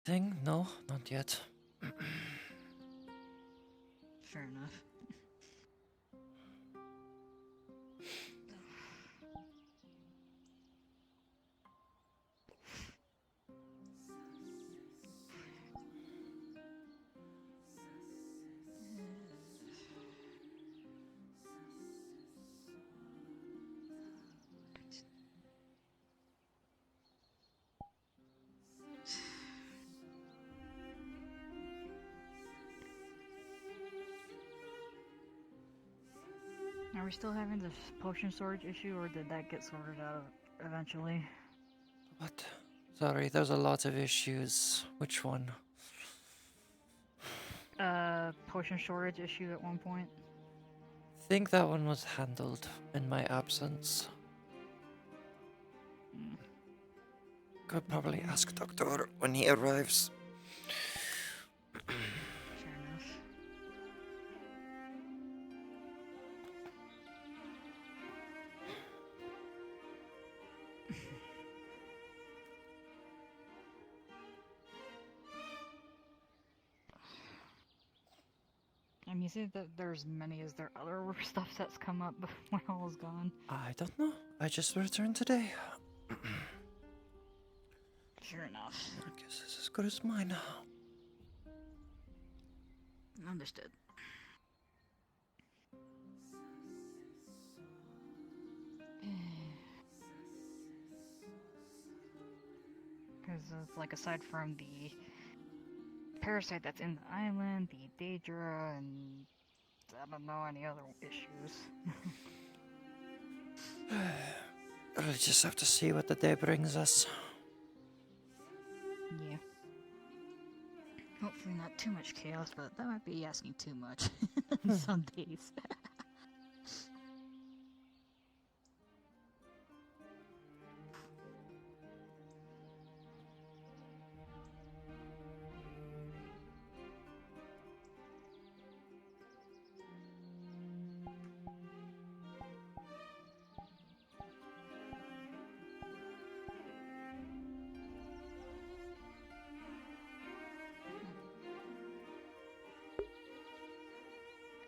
Thing? No, not yet. Fair enough. Are we still having the potion storage issue, or did that get sorted out eventually? What? Sorry, there's a lot of issues. Which one? Potion storage issue at one point. Think that one was handled in my absence. Mm. Could probably ask Doctor when he arrives. Fair enough. And you say that there's many. Is there other stuff that's come up when all is gone? I don't know. I just returned today. Fair enough. I guess it's as good as mine. Understood. Because like aside from the parasite that's in the island, the Daedra, and I don't know any other issues. We'll just have to see what the day brings us. Yeah. Hopefully not too much chaos, but that might be asking too much some days.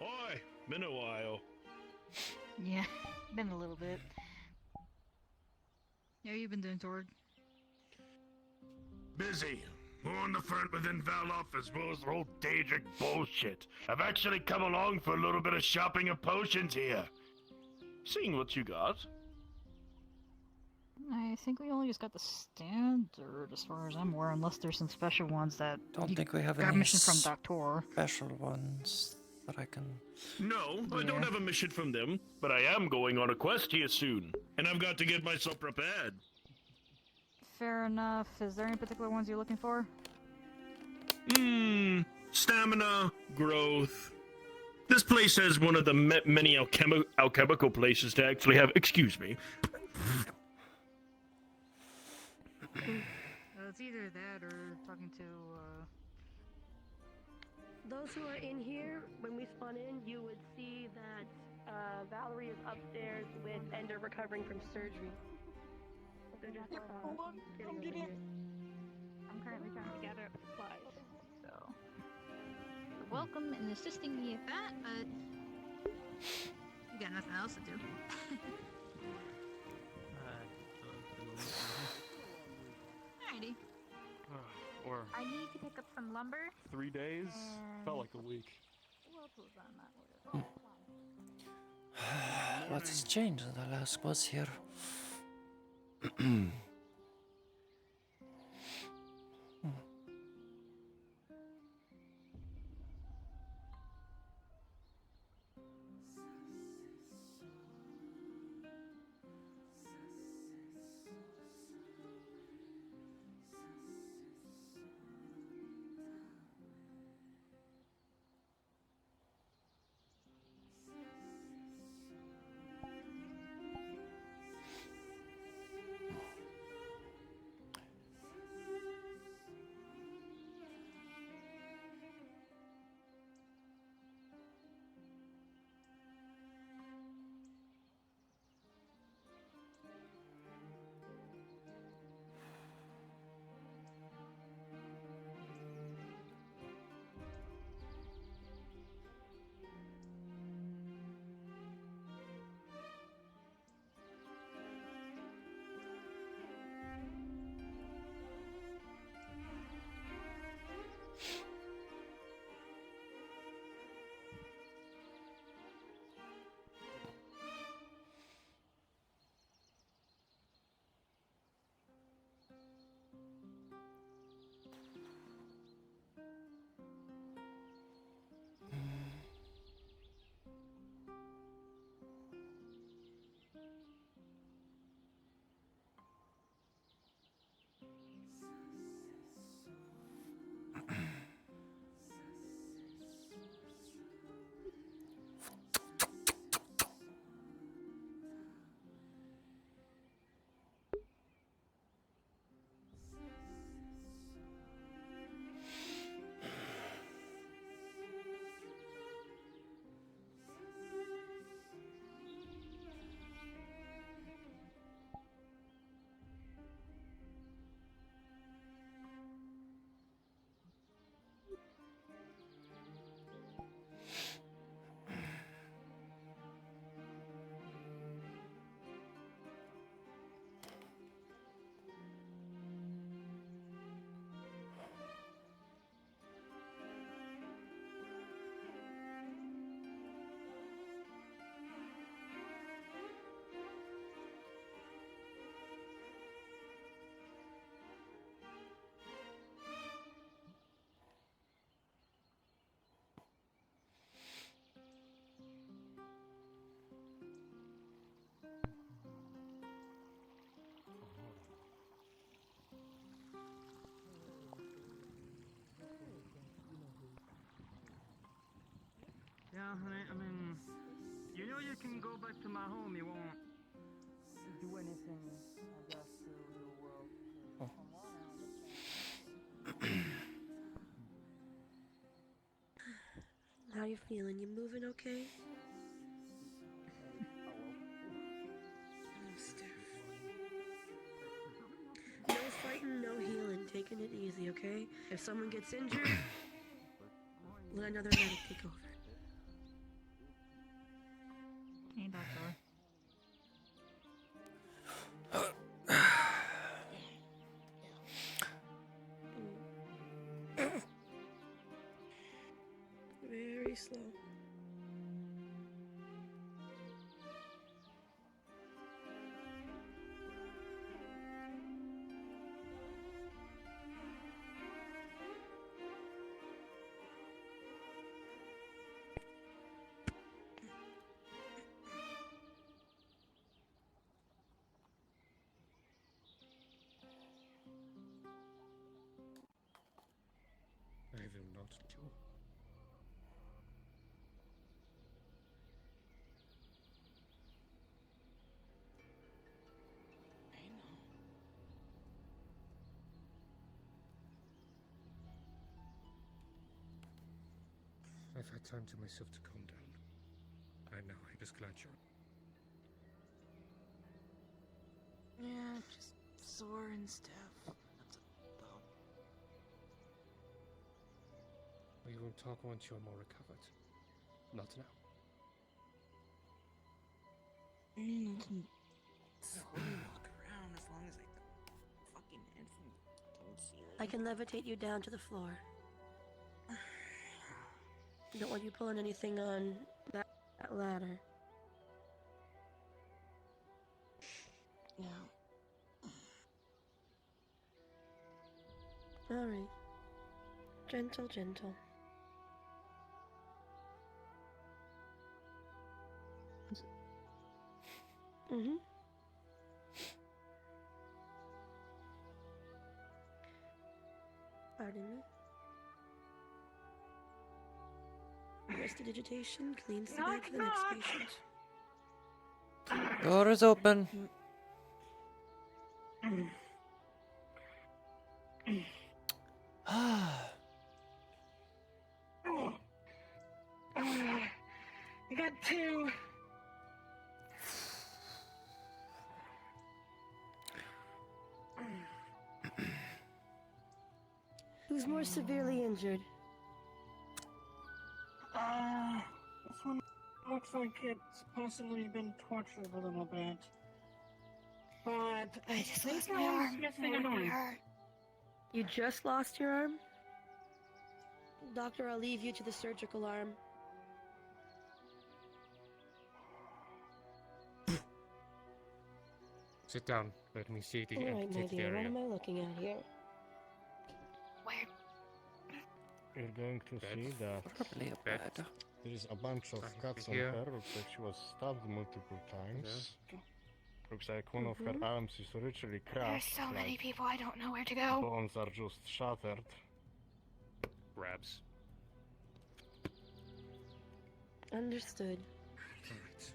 Oi, been a while. Yeah, been a little bit. How you been doing, Tord? Busy. More on the front within Valoff as well as the whole Daedric bullshit. I've actually come along for a little bit of shopping of potions here. Seeing what you got. I think we only just got the standard, as far as I'm aware, unless there's some special ones that Don't think we have got any mission from Doctor. special ones that I can. No, I Yeah. don't have a mission from them, but I am going on a quest here soon. And I've got to get myself prepared. Fair enough. Is there any particular ones you're looking for? Stamina, growth. This place has one of the many alchemical places to actually have. Excuse me. It's either that or talking to, Those who are in here, when we spawn in, you would see that Valerie is upstairs with Ender recovering from surgery. They're just getting over here. I'm currently trying to gather up supplies, so you're welcome in assisting me with that, but you got nothing else to do. Alrighty. Or I need to pick up some lumber. 3 days? Felt like a week. What else was on that order? What has changed since I last was here? honey. I mean, you know you can go back to my home. You won't do anything, I guess, to your world. How you feeling? You moving okay? I'm stiff. No fighting, no healing. Taking it easy, okay? If someone gets injured, let another medic take over. Hey, Doctor. Very slow. I will not do. I know. I've had time to myself to calm down. I know, I just glad you're... Yeah, just sore and stiff. That's about. We will talk once you're more recovered. Not now. I mean, I can slowly walk around as long as I fucking head from the ceiling. I can levitate you down to the floor. Don't want you pulling anything on that ladder. Yeah. Alright. Gentle, gentle. Mm-hmm. Pardon me. Prestidigitation cleans the bed for the next patient. Door is open. I got two. Who's more severely injured? This one looks like it's possibly been tortured a little bit. But I just this lost my one's arm. missing an arm. You just lost your arm? Doctor, I'll leave you to the surgical arm. Sit down. Let me see the Alright, my amputated dear, what area. am I looking at here? Where? You're going to Bed. see that Probably a bed. there is a bunch of Something cuts on here. her. Looks like she was stabbed multiple times. There. Looks like one of her arms is richly There's cracked. so many like people, I don't know where to go. bones are just shattered. Grabs. Understood. Alright.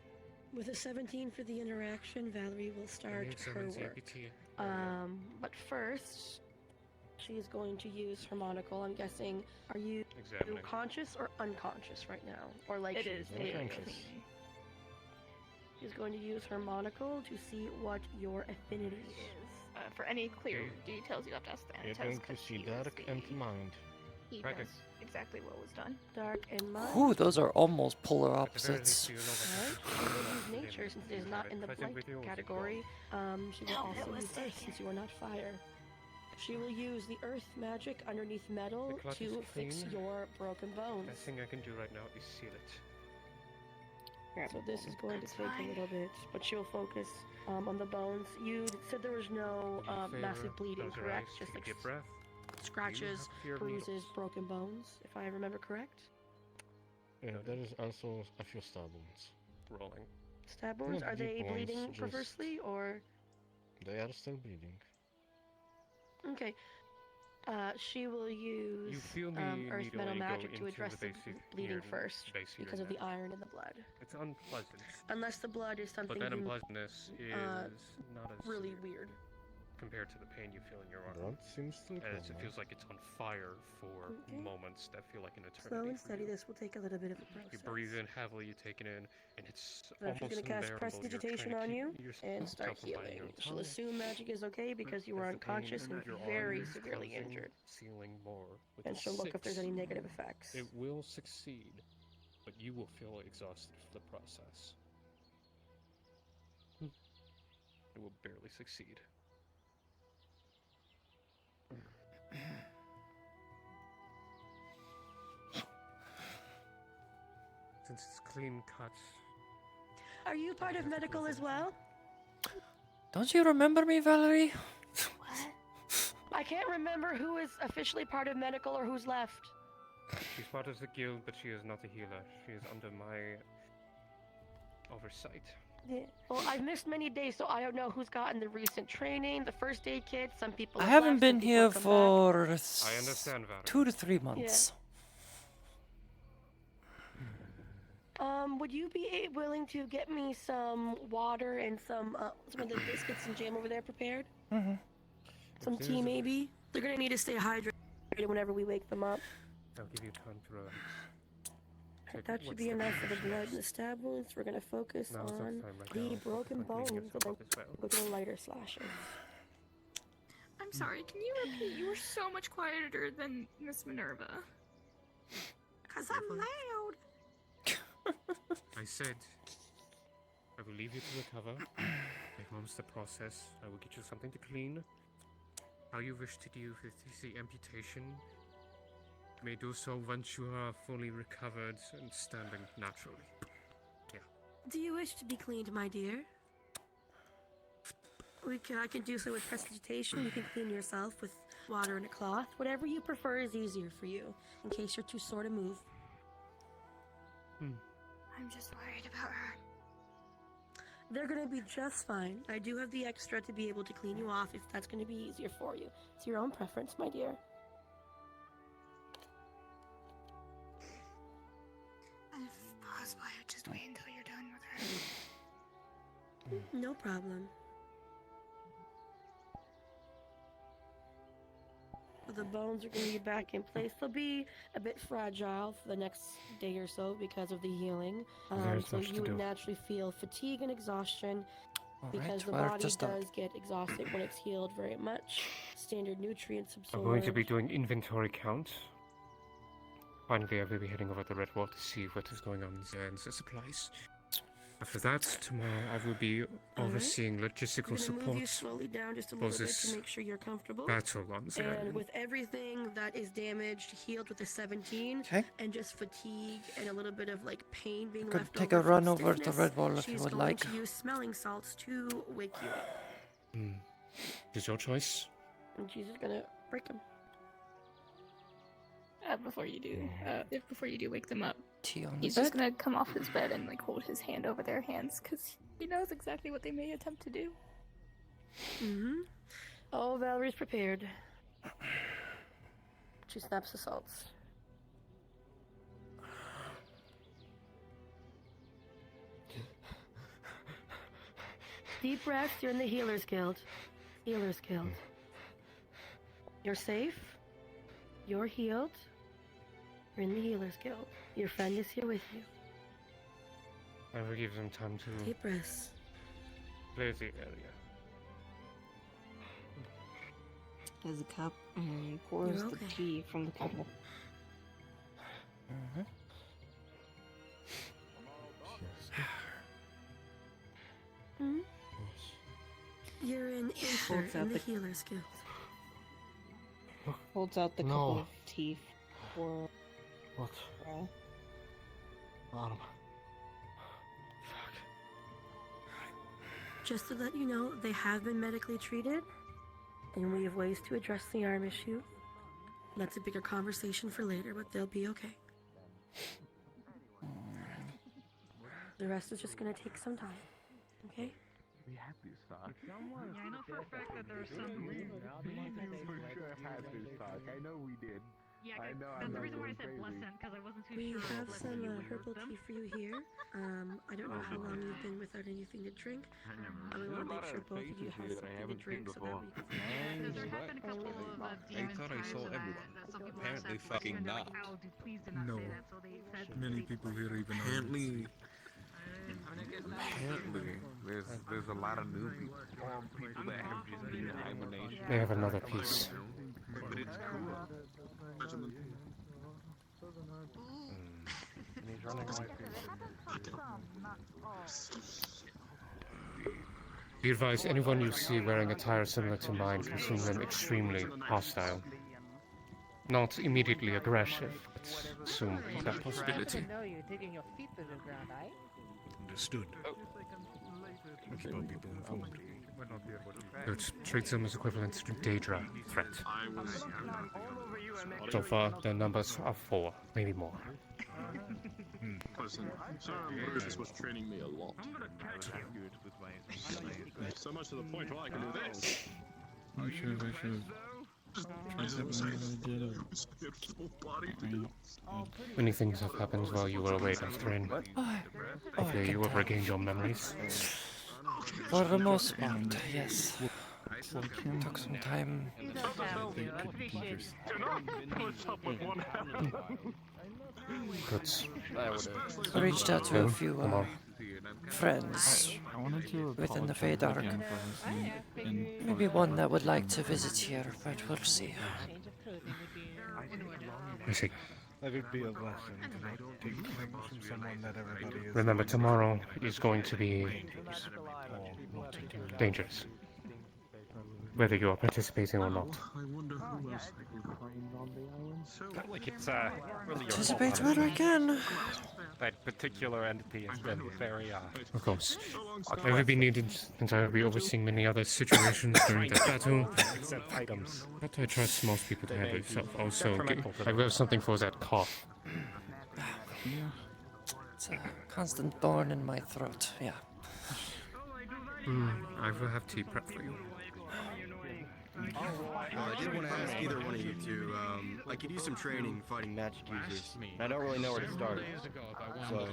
With a 17 for the interaction, Valerie will I start need her someone's work. amputee. But first, she is going to use her monocle. I'm guessing, are you Examining. conscious or unconscious right now? Or like It she's is. unconscious. She's going to use her monocle to see what your affinity is. For any clear Okay. details, you have to ask the You're Anatos, going to 'cause see he dark is and the- mind. He Right. knows exactly what was done. Dark and mind. Ooh, those are almost polar At the very least, opposites. you know what Alright, happens she when will you're use not nature living. since it You is have not it in the present blight with you, is it category. She will No, also it was use earth taken. since you are not fire. She will use the earth magic underneath metal The clot is to fix clean. your broken bones. Best thing I can do right now is seal it. So this is going to That's take fine. a little bit, but she'll focus on the bones. You said there was no Do me a favor, massive bleeding, close your correct? eyes, Just take like a deep breath. scratches, have fear of bruises, needles. broken bones, if I remember correct. Yeah, there is also a few stab wounds. Rolling. Stab wounds, Not are they deep ones, bleeding just- profusely or? They are still bleeding. Okay. She will use You feel the earth need to metal only go magic to into address the base bleeding your first base of your because of the neck. iron in the blood. It's unpleasant, Unless the blood is something but that you unpleasantness is not as really severe weird. compared to the pain you feel in your arm. That seems to As it feels like it's on fire for Okay. moments that feel like an eternity. Slow and for steady. you. This will take a little bit of a process. You breathe in heavily, you take it in, and it's So she's almost gonna cast unbearable. prestidigitation You're on trying you to keep and yourself start from biting healing. your She'll tongue. assume magic is okay because you were As the pain unconscious and your very arm is severely closing, injured. sealing more with And a she'll look if there's 6. any negative effects. It will succeed, but you will feel exhausted for the process. It will barely succeed. Since it's clean cut, Are you part of medical as well? Don't you remember me, Valerie? I can't remember who is officially part of medical or who's left. she's part of the guild, but she is not a healer. She is under my oversight. Yeah. Well, I've missed many days, so I don't know who's gotten the recent training, the first aid kit. Some people. I have haven't left, been some people here have come back. for I understand, Valerie. 2 to 3 months. Would you be willing to get me some water and some of the biscuits and jam over there prepared? Mm-hmm. Some If tea, there's a- maybe. They're gonna need to stay hydrated whenever we wake them up. I'll give you time to relax. Check That should what's be the enough for the condition. blood and the stab wounds. We're gonna focus Now's not the on time right the now to broken focus on cleaning bones, and then yourself up as well. go to the lighter slashes. I'm sorry, can you repeat? You were so much quieter than Miss Minerva. Cause I'm loud. I said, I will leave you to recover. If once the process, I will get you something to clean. How you wish to do with the amputation, you may do so once you are fully recovered and standing naturally. Do you wish to be cleaned, my dear? I can do so with prestidigitation. You can clean yourself with water and a cloth. Whatever you prefer is easier for you, in case you're too sore to move. I'm just worried about her. They're gonna be just fine. I do have the extra to be able to clean you off if that's gonna be easier for you. It's your own preference, my dear. If possible, I would just wait until you're done with her. No problem. The bones are going to be back in place. They'll be a bit fragile for the next day or so because of the healing. There's So much to you would do. naturally feel fatigue and exhaustion because Alright, the well, body just does get exhausted when it's healed very much. Standard nutrients I'm absorbed. going to be doing inventory count. Finally, I will be heading over to Red Wall to see what is going on in the supplies. After that, tomorrow I will be overseeing logistical I'm going to move you support slowly down just a for little bit this to make sure you're comfortable. battle on the And island. with everything that is damaged, healed with a 17, Okay. and just fatigue and a little bit of like pain being Could left take over a from run over to stiffness, Red Wall if she's you would going like. to use smelling salts to wake you up. It's your choice. And she's just gonna break them. Before you do wake them up, Tea on he's the just bed. gonna come off his bed and like hold his hand over their hands because he knows exactly what they may attempt to do. Mm-hmm. Oh, Valerie's prepared. She snaps the salts. Deep breaths, you're in the Healer's Guild. Healer's Guild. You're safe. You're healed. You're in the Healer's Guild. Your friend is here with you. I will give them time to Deep breaths. clear the area. Has a cup and pours You're the okay. tea from the kettle. Mhm. Hmm? You're in Aether, Holds in out the the- Healer's Guild. Holds out the cup No. of tea for What? Ral. Arm. Just to let you know, they have been medically treated, and we have ways to address the arm issue. That's a bigger conversation for later, but they'll be okay. The rest is just gonna take some time, okay? We had these thoughts. Yeah, I know for a fact that there are some. We for sure had these thoughts. I know we did. Yeah, I know, that's I the know, reason why I you're said crazy. pleasant, because I wasn't too We sure. have if some you would herbal use them. tea for you here. I don't know how long you've been without anything to drink. We want to make sure both of you have something to drink so that we can. Because there have been a couple of demon thought I times saw that, everyone. that some people Apparently have said fucking and they're not. like, "Ow, dude, please do not No. say that." So they said Many they- people here even Apparently, There's a lot of new people that have just been hibernation. They have another piece. But it's cool. And he's running away Be advised, anyone you see wearing attire similar to mine consider them extremely hostile. Not immediately aggressive, but assume that possibility. No, you're digging your feet to the ground, eh? understood. We'll keep our people informed. Good. Treat them as equivalent to Daedra threat. So far, their numbers are 4, maybe more. Listen, Sir Brutus was training me a lot. So much to the point where I can do this. I should. Many things have happened while you were away, Catherine. Hopefully you will regain your memories. For the most part, yes. Took some time. Good. I reached out to a few Come on. friends I wanted to within the apologize Feydark. again for listening in Maybe one that would like to visit here, but we'll see. I see. Let it be a blessing to not take things from someone that everybody is. Remember, tomorrow is going to be dangerous. Whether you are participating or not. I wonder who else I can find on the island. So, Like it's really your Participate where I can. that particular entity has been very Of course. I will be needed, and I will be overseeing many other situations during the battle. except items. But I trust most people to handle itself. Also, Detrimental to I will have something for that cough. It's a constant thorn in my throat, yeah. I will have tea prep for you. I did want to ask either one of you two. I could use some training fighting magic users. I don't really know where to start. So,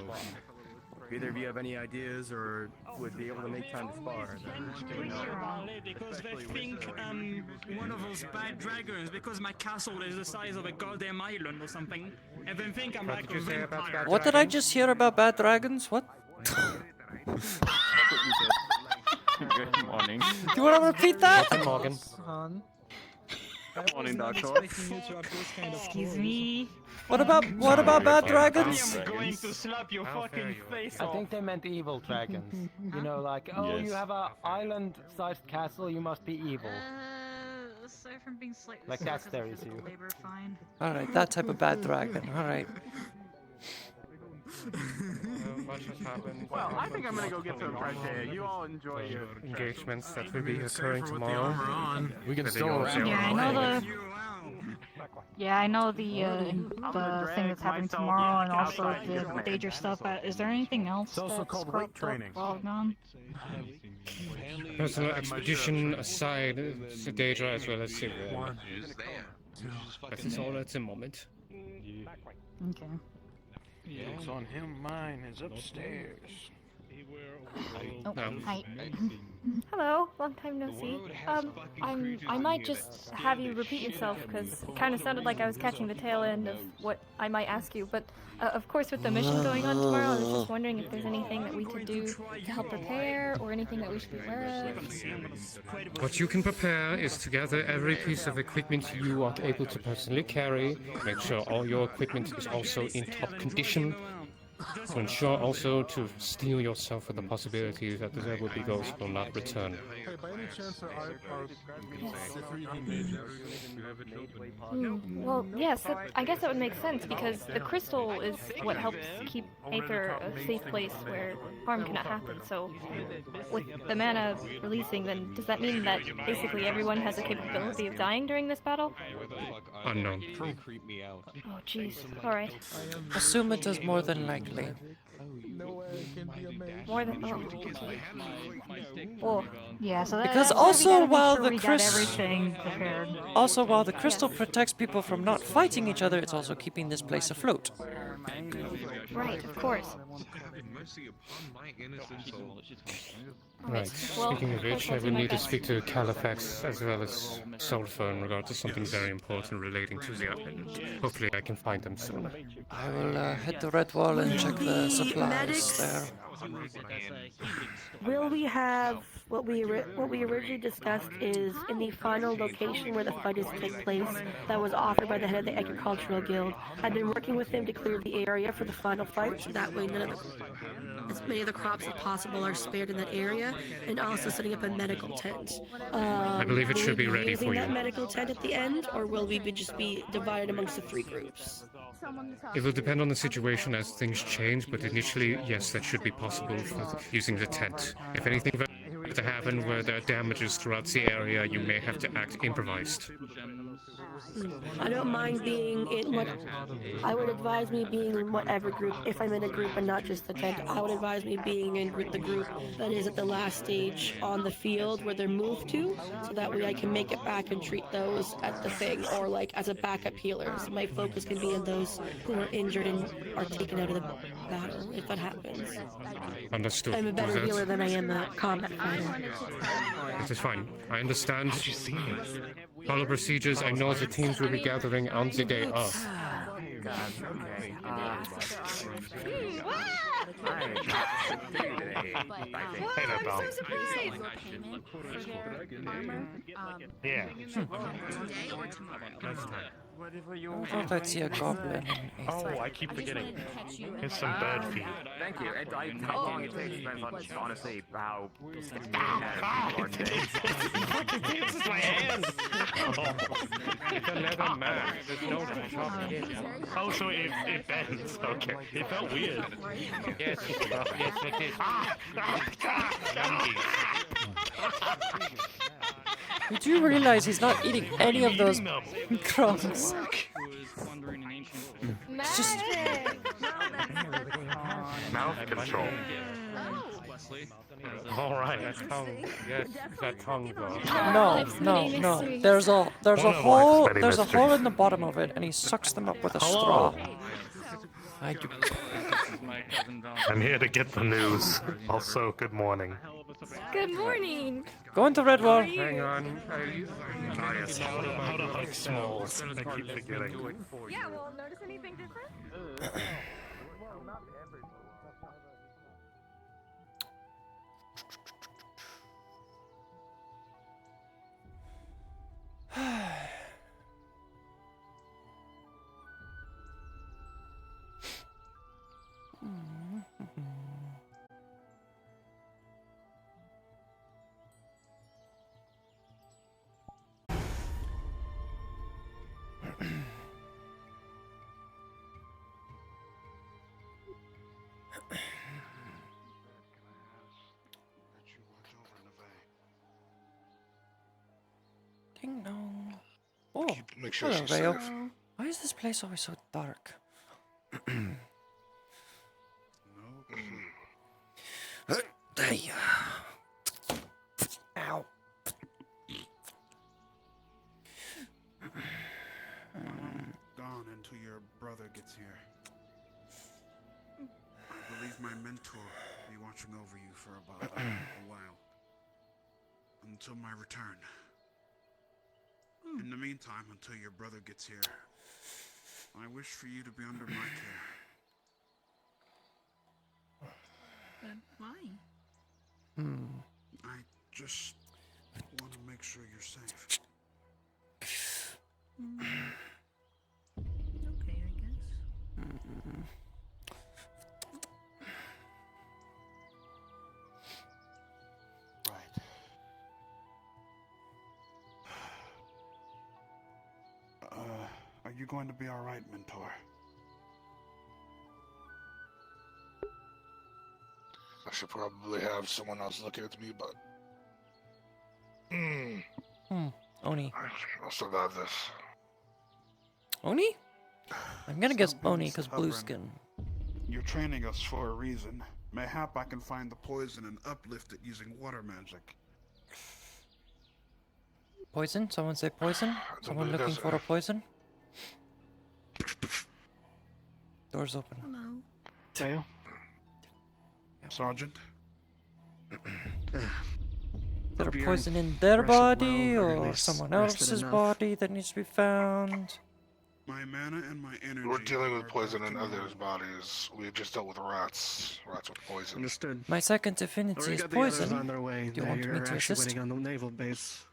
if either of you have any ideas or would be able to make time to spar, Because they think one of those bad dragons, because my castle is the size of a goddamn island or something, and they think I'm like a vampire. What did I just hear about bad dragons? What? Good morning. Do you want to repeat that? Morgan. Morning, Doctor. Excuse me. What about bad dragons? I'm going to slap your fucking face I off. think they meant evil dragons. You know, like, oh, you have a island-sized castle, you must be evil. Aside from being slightly Like, sore that's 'cause their of physical issue. labor, fine. Alright, that type of bad dragon. Alright. Much has happened. Well, I think I'm gonna go get some fresh air. You all enjoy your Engagements that will be occurring tomorrow. we can Whether still you're around. Yeah, I know the. You out. Yeah, I know the thing that's happening tomorrow, and also the Daedra stuff. But is there anything else It's also that's called weight cropped up training. while gone? Personal expedition aside, the Daedra as well as Civil. That is all at the moment. Okay. It's on him. Mine is upstairs. Oh, No. hi. Hello, long time no see. I might just have you repeat yourself because it kind of sounded like I was catching the tail end of what I might ask you. But of course, with the mission going on tomorrow, I was just wondering if there's anything that we could do to help prepare or anything that we should be aware of. What you can prepare is to gather every piece of equipment you are able to personally carry, make sure all your equipment is also in top condition, to ensure also to steel yourself for the possibility that there will be those who will not return. Hey, by any chance are Well, yes, I guess that would make sense because the crystal is what helps keep Aether a safe place where harm cannot happen. So, with the mana releasing, then does that mean that basically everyone has a capability of dying during this battle? Unknown. Oh, jeez. All right. Assume it does more than like likely. More than well, Yeah, so Because that's why we also gotta make while sure the we got crystal, everything prepared. also while the crystal protects people from not fighting each other, it's also keeping this place afloat. right, of course. Right. Speaking of which, I will need to speak to Califax as well as Sulfur in regard to something very important relating to the island. Hopefully I can find them soon. I will hit the red wall and check the supplies there. Will we have what we originally discussed is in the final location where the fight is take place that was offered by the head of the agricultural guild. I've been working with him to clear the area for the final fight, so that way as many of the crops as possible are spared in that area, and also setting up a medical tent. I believe it should be ready using for that you. medical tent at the end, or will we just be divided amongst the 3 groups? It will depend on the situation as things change, but initially, yes, that should be possible for using the tent. If anything were to happen where there are damages throughout the area, you may have to act improvised. I don't mind being in what I would advise me being in whatever group, if I'm in a group and not just the tent. I would advise me being in the group that is at the last stage on the field where they're moved to, so that way I can make it back and treat those at the thing, or like as a backup healer. So my focus can be on those who are injured and are taken out of the battle, if that happens. Understood. I'm a better healer than I am a combat fighter. This is fine. I understand. Follow procedures. I know the teams will be gathering on the day of. Hey there, Bob. Yeah. I thought I'd see a goblin. Oh, I keep forgetting. Here's some bird feed. Thank you. How long it takes depends on honestly how. This is my hand. It's a leather mat. There's no chocolate. Oh, so it bends. Okay. It felt weird. Yes, yes, it is. You do realize he's not eating any of those crumbs. It's just Mouth control. All right. Yes, that tongue though. no. There's a hole. There's a hole in the bottom of it, and he sucks them up with a straw. I'm here to get the news. Also, good morning. Good morning. Go into red wall. Hang on. How to hug smalls. I keep forgetting. Yeah, well, notice anything different? Ding dong. Oh, Make sure hello, she's Vale. safe. Why is this place always so dark? Ow. Gone until your brother gets here. I believe my mentor will be watching over you for about a while. Until my return. In the meantime, until your brother gets here, I wish for you to be under my care. But why? I just want to make sure you're safe. Okay, I guess. Right. Are you going to be alright, mentor? I should probably have someone else look at me, but Oni. I'll survive this. Oni? I'm gonna guess Oni because blue skin. You're training us for a reason. Mayhap I can find the poison and uplift it using water magic. Poison? Someone say poison? Someone looking for a poison? Doors open. Hello. Tail? Sergeant? Is there poison in their body or someone else's body that needs to be found? My mana and my energy. We're dealing with poison in others' bodies. We just dealt with rats. Rats with poison. Understood. My second affinity is got the others poison. on their way. Do you want me They're to actually assist? waiting on the naval base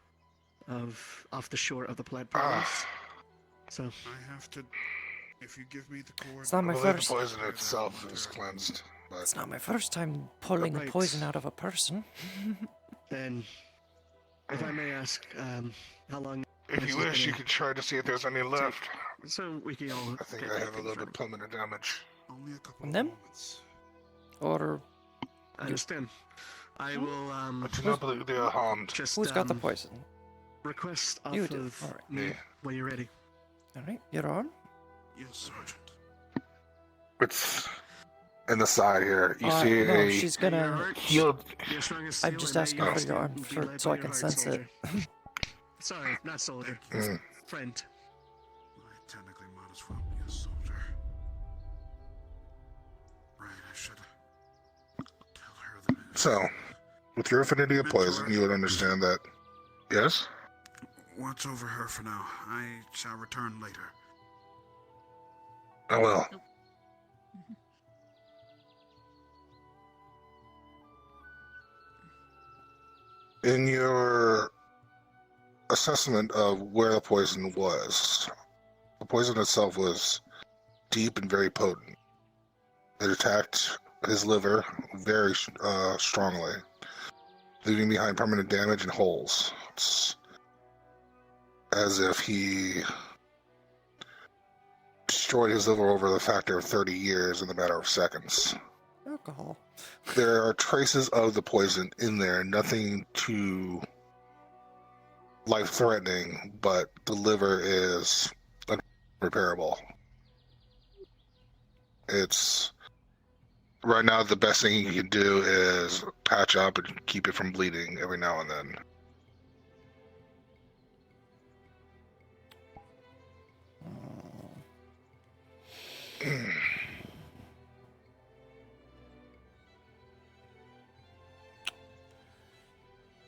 off the shore of the Plaid Province. So I have to. If you give me the coordinates. It's not my first. The poison itself is cleansed. But It's not my first time pulling a poison out of a person. then, if I may ask, how long? if you wish, you could try to see if there's any left. So we can all. I think I have a little bit of permanent damage. Only a couple From them? Or I understand. I will. I do not believe they are harmed. Just, who's got the poison? Request off You do. of Alright. me when you're ready. Alright, you're on. Yes, Sergeant. It's in the side here. You Alright, see no, a she's gonna. healed. I'm just asking for your arm so I can sense it. Sorry, not soldier. Friend. I technically might as well be a soldier. Right, I should tell her the news. So, with your affinity of poison, you would understand that. Yes? Watch over her for now. I shall return later. I will. In your assessment of where the poison was, the poison itself was deep and very potent. It attacked his liver very strongly, leaving behind permanent damage and holes. It's as if he destroyed his liver over the factor of 30 years in the matter of seconds. Alcohol. There are traces of the poison in there, nothing too life-threatening, but the liver is unrepairable. It's right now the best thing you can do is patch up and keep it from bleeding every now and then.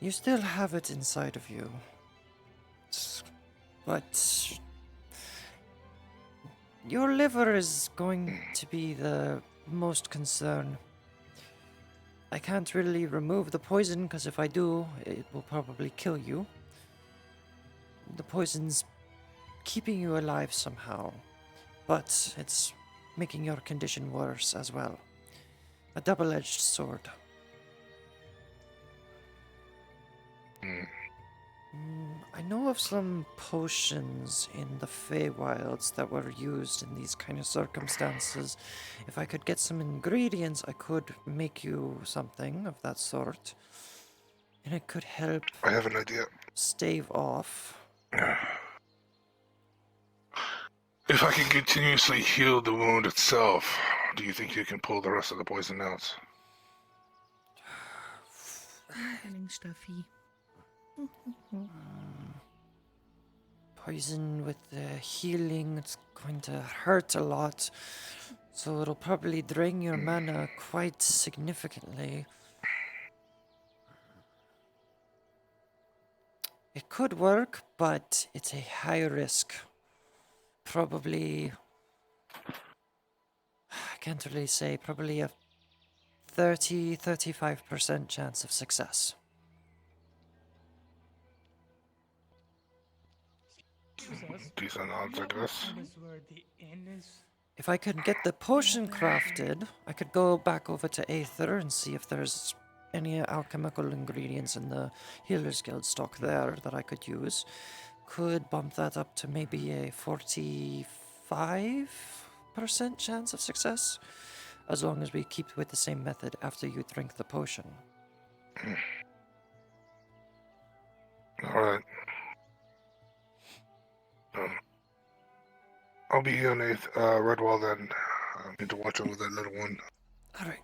You still have it inside of you. But your liver is going to be the most concern. I can't really remove the poison because if I do, it will probably kill you. The poison's keeping you alive somehow, but it's making your condition worse as well. A double-edged sword. I know of some potions in the Feywilds that were used in these kind of circumstances. If I could get some ingredients, I could make you something of that sort. And it could help. I have an idea. Stave off. If I can continuously heal the wound itself, do you think you can pull the rest of the poison out? I'm getting stuffy. Poison with the healing, it's going to hurt a lot. So it'll probably drain your mana quite significantly. It could work, but it's a high risk. Probably, I can't really say, probably a 30-35% chance of success. Decent odds, I guess. If I could get the potion crafted, I could go back over to Aether and see if there's any alchemical ingredients in the Healer's Guild stock there that I could use. Could bump that up to maybe a 45% chance of success, as long as we keep with the same method after you drink the potion. Alright. I'll be on Redwall then. I need to watch over that little one. Alright.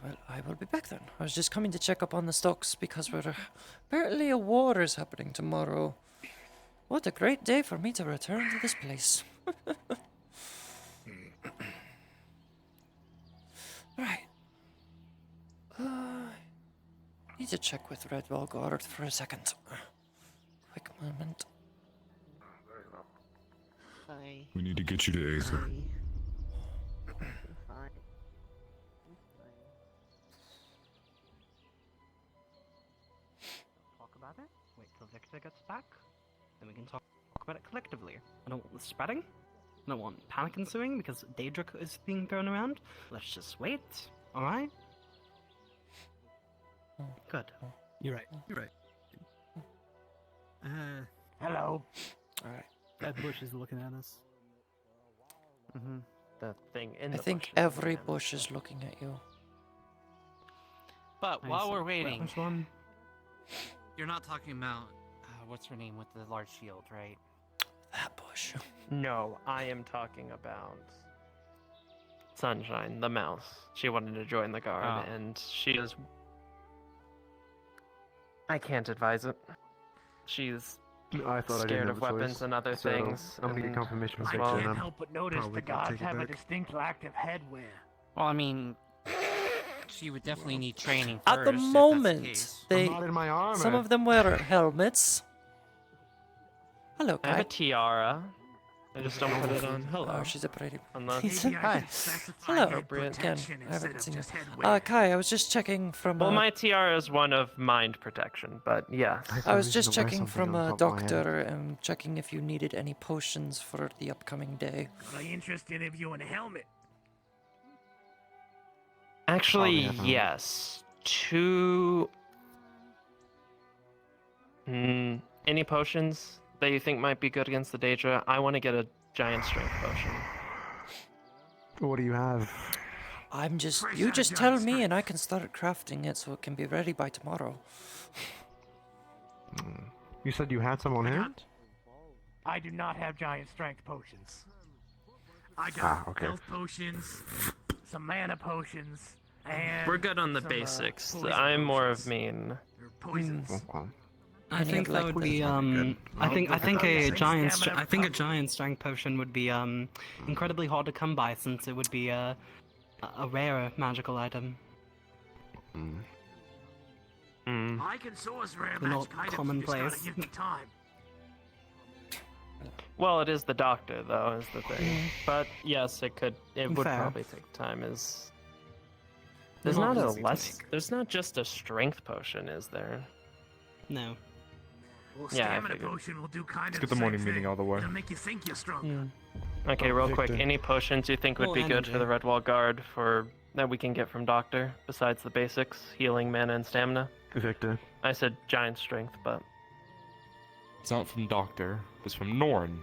Well, I will be back then. I was just coming to check up on the stocks because apparently a war is happening tomorrow. What a great day for me to return to this place. Right. Need to check with Redwall Guard for a second. Quick moment. Hi. We need to get you to Aether. Fine. Talk about it. Wait till Victor gets back. Then we can talk about it collectively. I don't want the spreading. I don't want panic ensuing because Daedric is being thrown around. Let's just wait. Alright? Good. You're right. You're right. Hello. Alright. That bush is looking at us. Mm-hmm. The thing in I the think bush is every looking at us. bush is looking at you. But I while see. we're waiting, Which one? you're not talking about what's her name with the large shield, right? That bush. No, I am talking about Sunshine, the mouse. She wanted to join the guard, and she is. I can't advise it. She's I thought I didn't scared have of a choice, weapons and other so things. I'm gonna get and- confirmation from as Victor, well. and I'm help but notice probably the gonna gods take it have a back. distinct lack of headwear. Well, I mean, she would definitely need training first. At the if that's moment, case. they I'm not in my armor. some of them wear helmets. Hello, I have a Kai. tiara. I just don't put it on. Hello. Oh, she's a pretty. Unless. Maybe I Hi. should specify Hello. head Again, protection I haven't instead of seen you. just headwear. Kai, I was just checking from. Well, my tiara is one of mind protection, but yes. I was just checking from a doctor and checking if you needed any potions for the upcoming day. Am I interested in you in a helmet? Actually, Probably not. yes. Any potions that you think might be good against the Daedra? I want to get a giant strength potion. What do you have? I'm just. You just tell me, and I can start crafting it so it can be ready by tomorrow. You said you had some on hand? I do not have giant strength potions. I got health potions, some mana potions, and We're good on the some, basics. poison I'm more of potions. mean. Or poisons. I think that would be I think a giant strength potion would be incredibly hard to come by since it would be a rare magical item. I can source rare They're not magic items. commonplace. You just gotta give me time. Well, it is the doctor though, is the thing. But yes, it would Fair. probably take time. There's Not not a easy to less. There's not just a strength potion, is there? No. Well, Yeah, I stamina figured. potion will do kind Let's of get the same morning thing. meeting out of the way. It'll make you think you're stronger. Okay, real quick. Victor. Any potions you think would Well, be good for the energy. Redwall Guard that we can get from Doctor besides the basics, healing, mana, and stamina? Victor. I said giant strength, but It's not from Doctor. It's from Norn.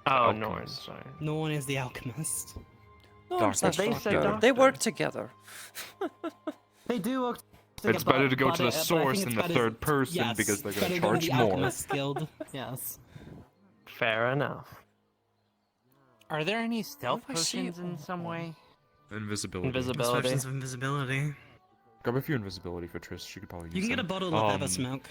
oh, Norn. Alchemist. Sorry. No one is the alchemist. No, Doctor. it's not They doctor. said They doctor. work together. They do work It's better to go to the source than the third person because they're going to charge more. Alchemist Guild. Yes. Fair enough. Are there any stealth I see potions in some way? Invisibility. Invisibility. Potions of invisibility. Grab a few invisibility for Triss. She could probably use You can get a them. bottle of Eversmoke.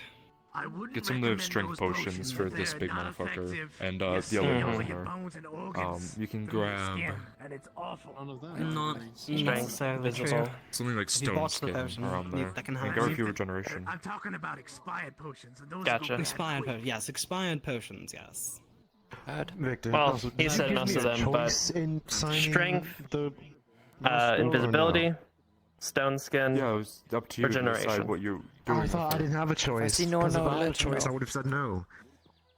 I wouldn't Get some of recommend the strength those potions for if this they're big not motherfucker effective. and You the see other all one your her. bones and organs You can through your grab skin, and it's awful. Not Strength. necessarily true. Visible. something like If you stone botch the skin potion, around there. that can And happen. grab a few regeneration. I'm talking about expired potions, and those Gotcha. go bad Expired quick. potions. Yes, expired potions. Yes. Bad. Victor. Well, also, he did said you most give of me a them, but choice in signing strength, the spell or invisibility, no? stone skin, Yeah, it was up to you to regeneration. decide what you're Oh, doing. I thought I with it. didn't have a choice. see Norn, Because if I'll I had a let you choice, know. I would have said no.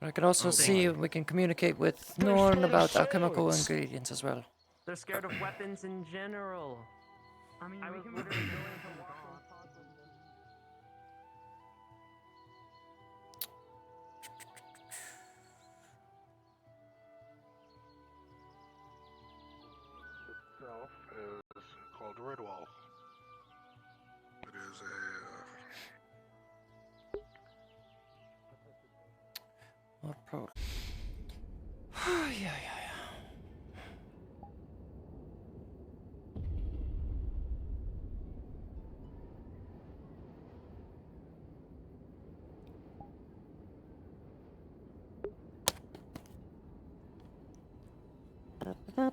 I can also see if we can communicate with Norn about alchemical ingredients as well. They're scared of weapons in general. I mean, I we was can literally going from Itself is called Redwall. It is a What pro? yeah.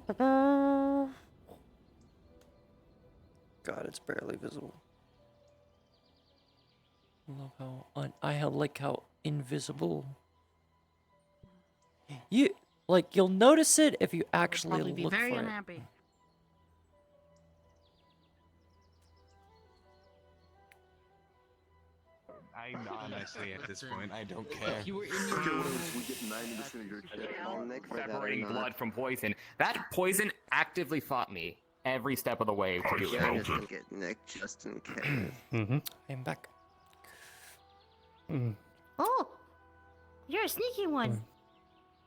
God, it's barely visible. Love how I like how invisible. You'll notice it if you actually Probably be look very for it. unhappy. I honestly, at this point, I don't care. You were in your separating blood from poison. That poison actively fought me every step of the way to do Yeah, it. just get Nick just in case. I'm back. Oh, you're a sneaky one.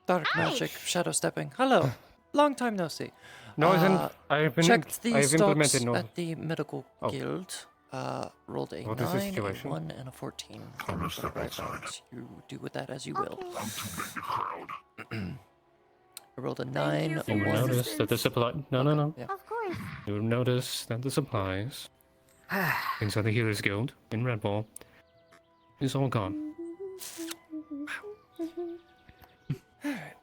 Dark magic, shadow stepping. Hello. Long time no see. I've Checked the implemented stocks no. at the medical guild. Rolled a What is the 9, a situation? 1, and a 14. You do with that as you will. I rolled a 9, a You 1. notice that the supply. No. Yeah. Of course. You notice that the supplies inside the Healers Guild in Red Bull is all gone.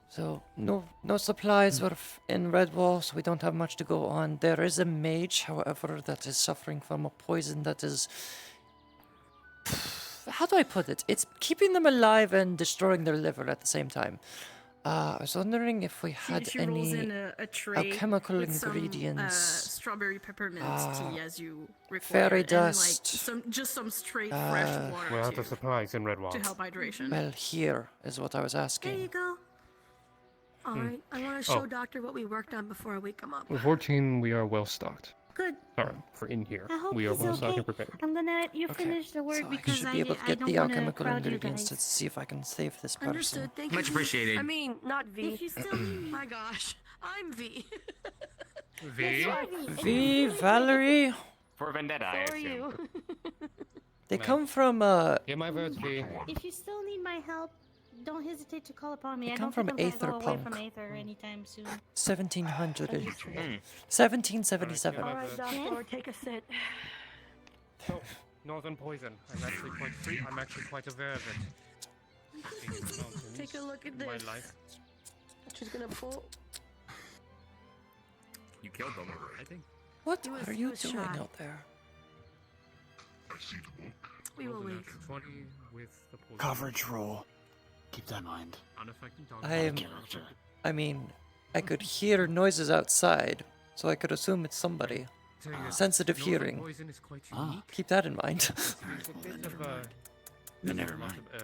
So no supplies were in Redwall, so we don't have much to go on. There is a mage, however, that is suffering from a poison that is. How do I put it? It's keeping them alive and destroying their liver at the same time. I was wondering if we had She rolls any in a tray alchemical with ingredients. Some, strawberry peppermint tea as you require, fairy and dust. like some straight fresh water We're out of supplies in Redwall. to help hydration. Well, here is what I was asking. There you go. All right, I want to show Doctor what we worked on before I wake him up. With 14, we are well stocked. Good. Alright, for in here, I hope we are he's well stocked okay. and prepared. I'm gonna let you finish the work So I because should be able to I get don't the wanna alchemical crowd you ingredients to guys. see if I can save this person. Understood. Thank you. Much V. appreciated. I mean, not V. If you still need My gosh, I'm V. V? V, Valerie. For Vendetta, I So are assume. you. They come from Yeah, my words, V. If you still need my help, don't hesitate to call upon me. They I come don't think from I'm Aether gonna go away from Punk. Aether anytime soon. 1700. Mm. 1777. All right, Doctor, take a sit. So, northern poison. I'm actually quite aware of it. Being in the mountains, Take a look at my this. life. She's gonna pull. You killed them, I think. What He was- are he you was doing shot. out there? We will Rolled a wait. natural 20 with the poison. Coverage roll. Keep that in mind. Unaffected dog. I mean, I could hear noises outside, so I could assume it's somebody. Tell you, Sensitive northern hearing. poison is quite unique. Keep that in mind. There's a bit of Then there's never a lot mind. of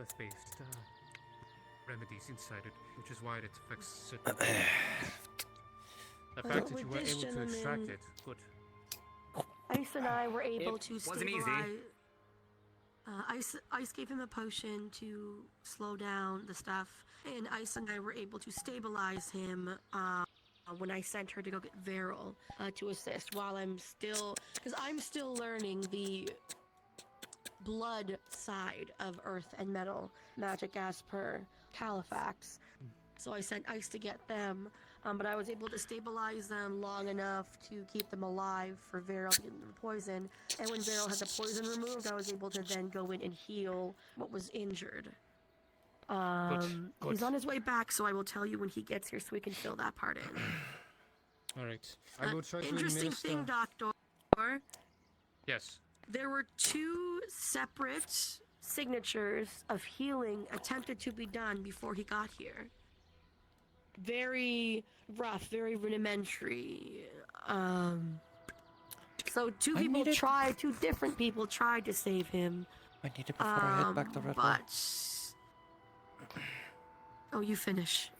earth-based remedies inside it, which is why it affects certain things. The Well, fact that with you were this able to extract gentleman- it, good. Ice and I were able It to wasn't easy. stabilize. Ice gave him a potion to slow down the stuff, and Ice and I were able to stabilize him when I sent her to go get Veryl to assist. While I'm still learning the blood side of Earth and Metal magic as per Califax. So I sent Ice to get them. But I was able to stabilize them long enough to keep them alive for Veryl to get the poison. And when Veryl had the poison removed, I was able to then go in and heal what was injured. Good. He's on his way back, so I will tell you when he gets here so we can fill that part in. Alright. I will try to Interesting administer... thing, Doctor. Yes. There were 2 separate signatures of healing attempted to be done before he got here. Very rough, very rudimentary. So 2 different people tried to save him. I need it before I head back to Red Bull. But oh, you finish.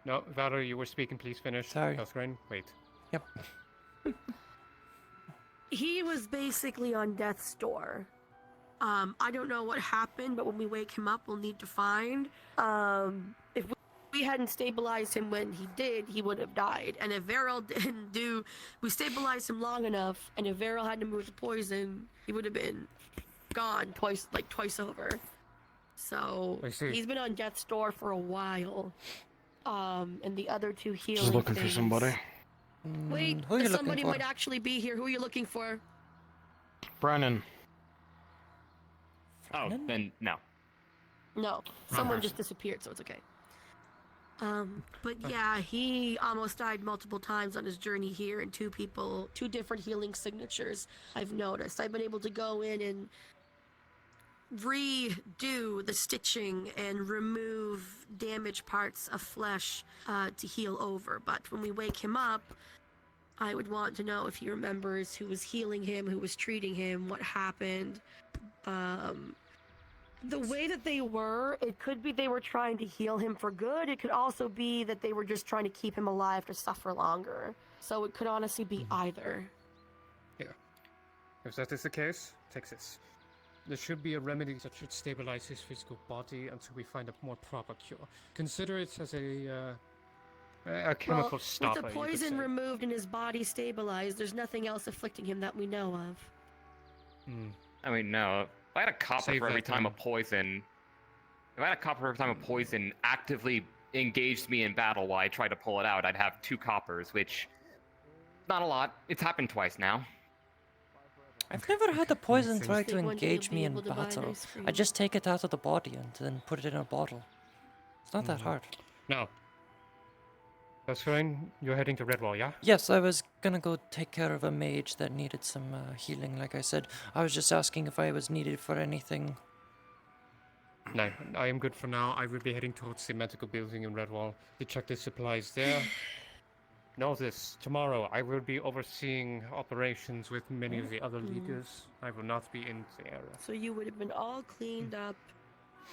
No, Valerie, you were speaking. Please finish. Sorry. Elsgrain, wait. Yep. He was basically on death's door. I don't know what happened, but when we wake him up, we'll need to find. If we hadn't stabilized him when he did, he would have died. And if Veryl didn't we stabilized him long enough, and if Veryl hadn't moved the poison, he would have been gone twice over. So I see. he's been on death's door for a while. And the other 2 healing Just looking things. for somebody. Wait, who are you somebody looking for? might actually be here. Who are you looking for? Brennan. Oh, then no. No, someone just disappeared, so it's okay. But yeah, he almost died multiple times on his journey here, and two different healing signatures I've noticed. I've been able to go in and redo the stitching and remove damaged parts of flesh to heal over. But when we wake him up, I would want to know if he remembers who was healing him, who was treating him, what happened. The way that they were, it could be they were trying to heal him for good. It could also be that they were just trying to keep him alive to suffer longer. So it could honestly be either. Yeah. If that is the case, take this. There should be a remedy that should stabilize his physical body until we find a more proper cure. Consider it as a chemical stopper. With the poison removed and his body stabilized, there's nothing else afflicting him that we know of. I mean, no. If I had a copper Save for every that time a then. poison... If I had a copper for every time a poison actively engaged me in battle while I tried to pull it out, I'd have 2 coppers, which... Not a lot. It's happened twice now. I've never had the poison try to Think one day engage you'll me be in able to buy an battle. ice cream. I just take it out of the body and then put it in a bottle. It's not that hard. Now, that's fine. You're heading to Redwall, yeah? Yes, I was gonna go take care of a mage that needed some healing, like I said. I was just asking if I was needed for anything. No, I am good for now. I will be heading towards the medical building in Redwall to check the supplies there. Know this, tomorrow I will be overseeing operations with many of the other leaders. I will not be in the area. So you would have been all cleaned up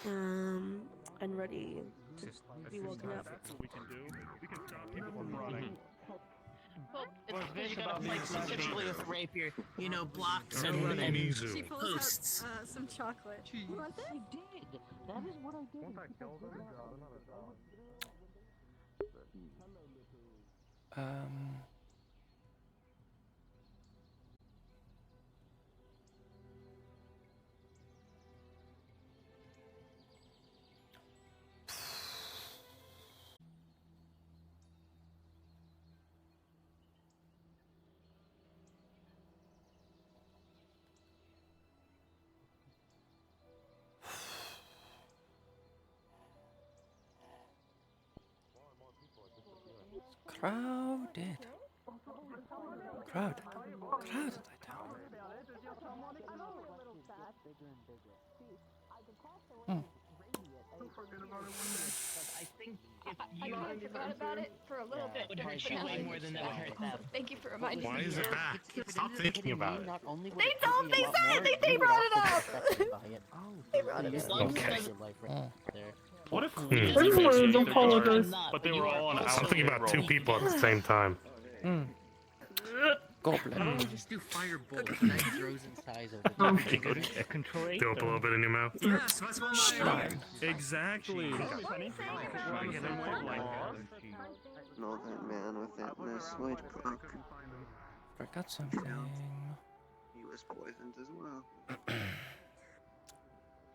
and ready to be woken up. That's what we can do. We can stop people from running. What's this about like specifically with rapier, you know, blocks She and pulls posts. Some chocolate. You want this? She did. That is what I did. Crowded. Crowded. Crowded, I tell you. I think if I you kind of forgot about it for a little bit. would hurt you way more than that would hurt them. Thank you for reminding Why me. is it back? Stop thinking about it. They said it! They brought it up! They brought it up. Okay. What if But they were all on I'm thinking about 2 people at the same time. Goblin. just do firebolt and that grows in size over the Throw up a little bit in your mouth. Yes, that's what Slime. Exactly. Know that man with that nice white cloak. Forgot something. He was poisoned as well.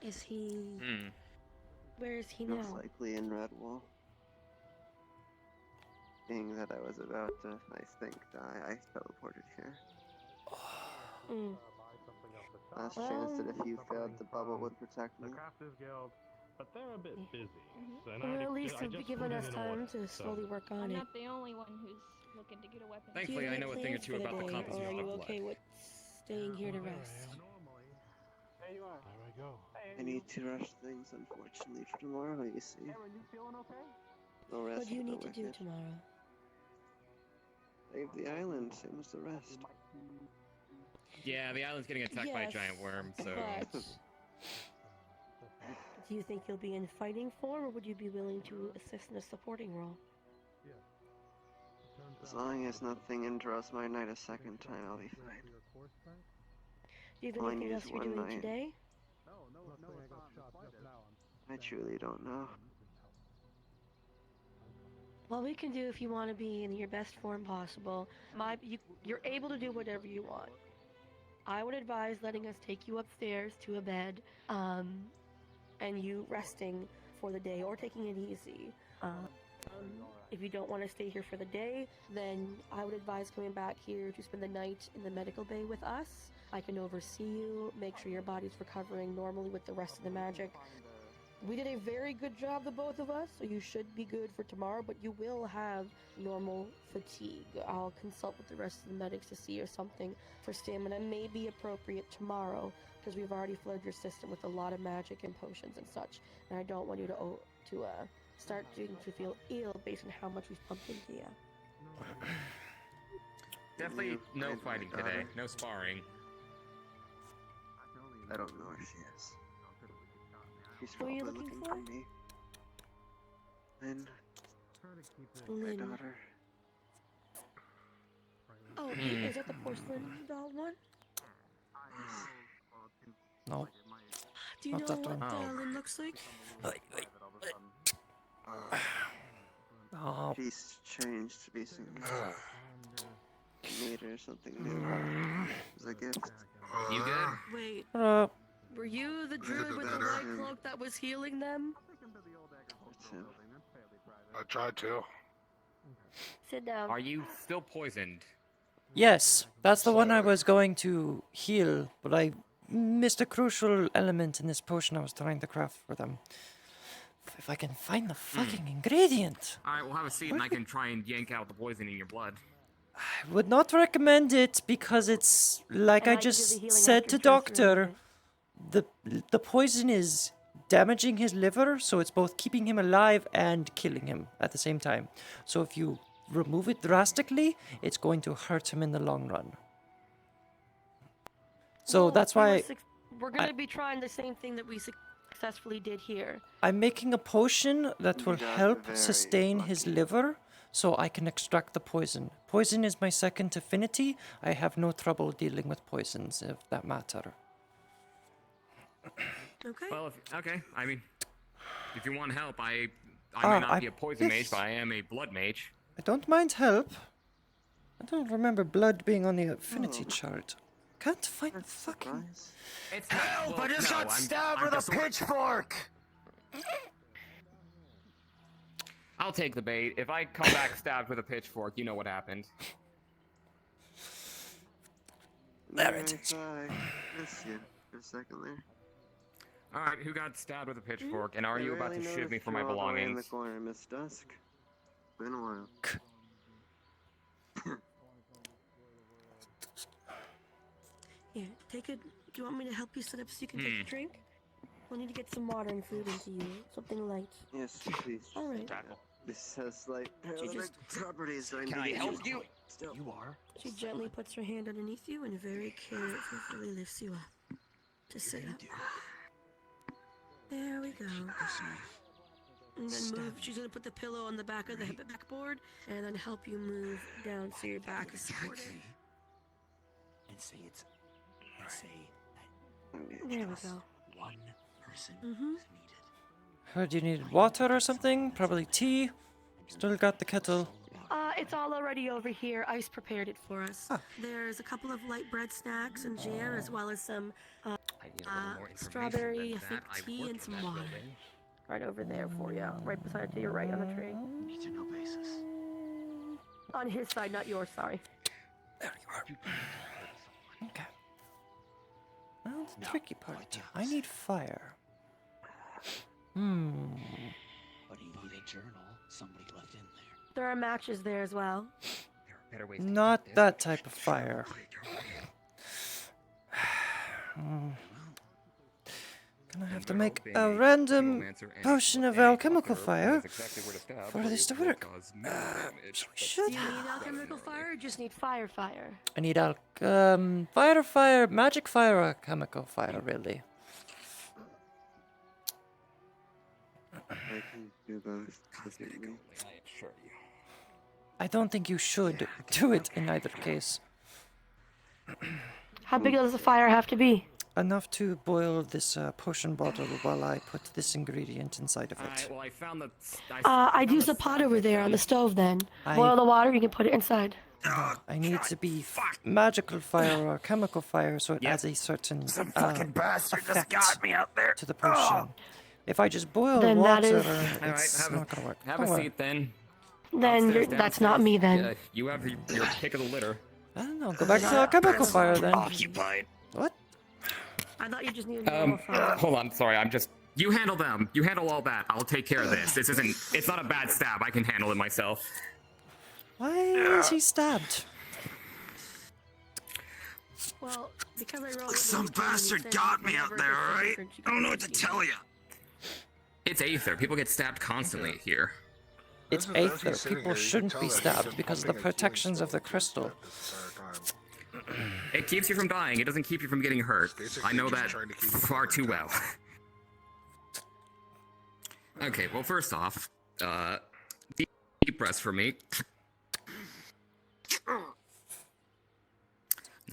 Is he... Where is he now? Most likely in Redwall. Being that I was about to, I think, die, I teleported here. Last chance that if you failed, the bubble would protect me. But they're a bit busy. Well, at least you've given us time to slowly work on I'm it. not the only one who's looking to get a weapon. Thankfully, I know a thing or two about the Or composition are of you blood. okay with staying here to rest? There you are. There I go. I need to rush things, unfortunately, for tomorrow, you see. No rest What do you will need go to with do it. tomorrow? Save the island, same as the rest. Yeah, the island's getting attacked by a Yes, giant worm, so... but do you think you'll be in fighting form, or would you be willing to assist in a supporting role? As long as nothing interrupts my night a second time, I'll be fine. Do you have All I anything need else is you're one doing night. today? I truly don't know. Well, we can do if you want to be in your best form possible. You're able to do whatever you want. I would advise letting us take you upstairs to a bed, and you resting for the day or taking it easy. If you don't want to stay here for the day, then I would advise coming back here to spend the night in the medical bay with us. I can oversee you, make sure your body's recovering normally with the rest of the magic. We did a very good job, the both of us, so you should be good for tomorrow, but you will have normal fatigue. I'll consult with the rest of the medics to see if something for stamina may be appropriate tomorrow, because we've already flooded your system with a lot of magic and potions and such, and I don't want you to start to feel ill based on how much we've pumped into you. Definitely no fighting today. No sparring. I don't know where she is. She's Who are probably you looking looking for? me. Lynn. My Lynn. daughter. Oh, is that the porcelain doll one? No. Do you Not know that what one. Lynn looks like? Oh. She's changed recently. Made her something new. It was a gift. You good? Wait, Hello. were you the druid with the white cloak that was healing them? I tried to. Sit down. Are you still poisoned? Yes, that's the one I was going to heal, but I missed a crucial element in this potion I was trying to craft for them. If I can find the fucking ingredient. Alright, we'll have a seat and I can try and yank out the poison in your blood. I would not recommend it because it's like I just said to Doctor, the poison is damaging his liver, so it's both keeping him alive and killing him at the same time. So if you remove it drastically, it's going to hurt him in the long run. So Well, that's why we're gonna be trying the same thing that we successfully did here. I'm making a potion that will help sustain his liver so I can extract the poison. Poison is my second affinity. I have no trouble dealing with poisons, if that matter. Okay. Well, okay. I mean, if you want help, I may not be a poison mage, but I am a blood mage. I don't mind help. I don't remember blood being on the affinity chart. Can't find the fucking... Help! I just got stabbed with a pitchfork! I'll take the bait. If I come back stabbed with a pitchfork, you know what happened. There it is. Missed you for a second there. Alright, who got stabbed with a pitchfork, and are you about to shoot me for my In the belongings? corner, Miss Dusk. Been a while. Here, take a. Do you want me to help you set up so you can take a drink? We'll need to get some water and food into you. Something light. Yes, please. All right. This has like just- properties. So I Can I need help you? Still. You are? She gently puts her hand underneath you and very carefully lifts you up. To sit up. There we go. And then move. She's gonna put the pillow on the back of the backboard and then help you move down so your back is supported. And say it's. And say There we go. one person Mm-hmm. Heard you needed water or something? Probably tea. Still got the kettle. It's all already over here. Ice prepared it for us. There's a couple of light bread snacks and jam, as well as some strawberry, I think, tea and some water. Right over there for you. Right beside to your right on the tray. Need to know basis. On his side, not yours, sorry. There you are. Okay. Well, the tricky part. I need fire. But you need a journal somebody left in there. There are matches there as well. Not that type of fire. Gonna have to make a random potion of alchemical fire for this to work. So we should Do you need alchemical fire or just need fire? I need magic fire, or chemical fire, really. I can do both. I don't think you should do it in either case. How big does the fire have to be? Enough to boil this potion bottle while I put this ingredient inside of it. Alright, well, I found the... I'd use the pot over there on the stove then. Boil the water, you can put it inside. I need to be magical fire or chemical fire, so it adds a certain effect me out there. to the potion. If I just boil Then that water, is- it's not gonna work. Have Don't a worry. seat then. Then that's not me then. Yeah, you have your pick of the litter. I don't know. Go back to chemical fire then. Occupied. What? I thought you just needed normal fire. Hold on, sorry, I'm just You handle them. You handle all that. I'll take care of this. It's not a bad stab. I can handle it myself. Why is he stabbed? Well, because I rolled. Like some bastard got me out there, alright? I don't know what to tell you. It's Aether. People get stabbed constantly here. It's Aether. People shouldn't be stabbed because of the protections of the crystal. It keeps you from dying. It doesn't keep you from getting hurt. I know that far too well. Okay, well, first off, deep breaths for me. Now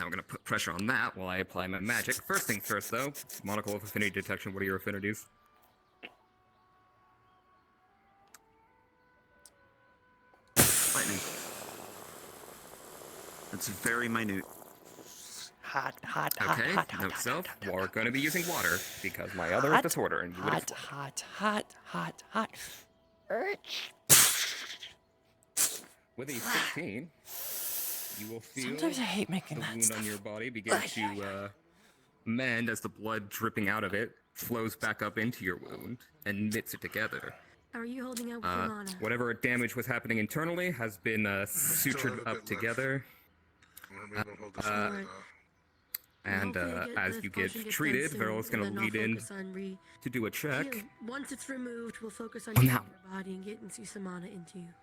we're gonna put pressure on that while I apply my magic. First things first, though. Monocle of affinity detection. What are your affinities? Lightning. That's very minute. Hot. Okay, note self. We're gonna be using water because my other is disorder, and you would Hot. With a 16, you will feel Sometimes I hate making the that wound stuff. on your body begin to mend as the blood dripping out of it flows back up into your wound and knits it together. How are you holding up with your mana? Whatever damage was happening internally has been sutured up together. And as you get treated, Veryl's going to lead in to do a check. Once it's removed, we'll focus on Oh, your now. body and getting some mana into you.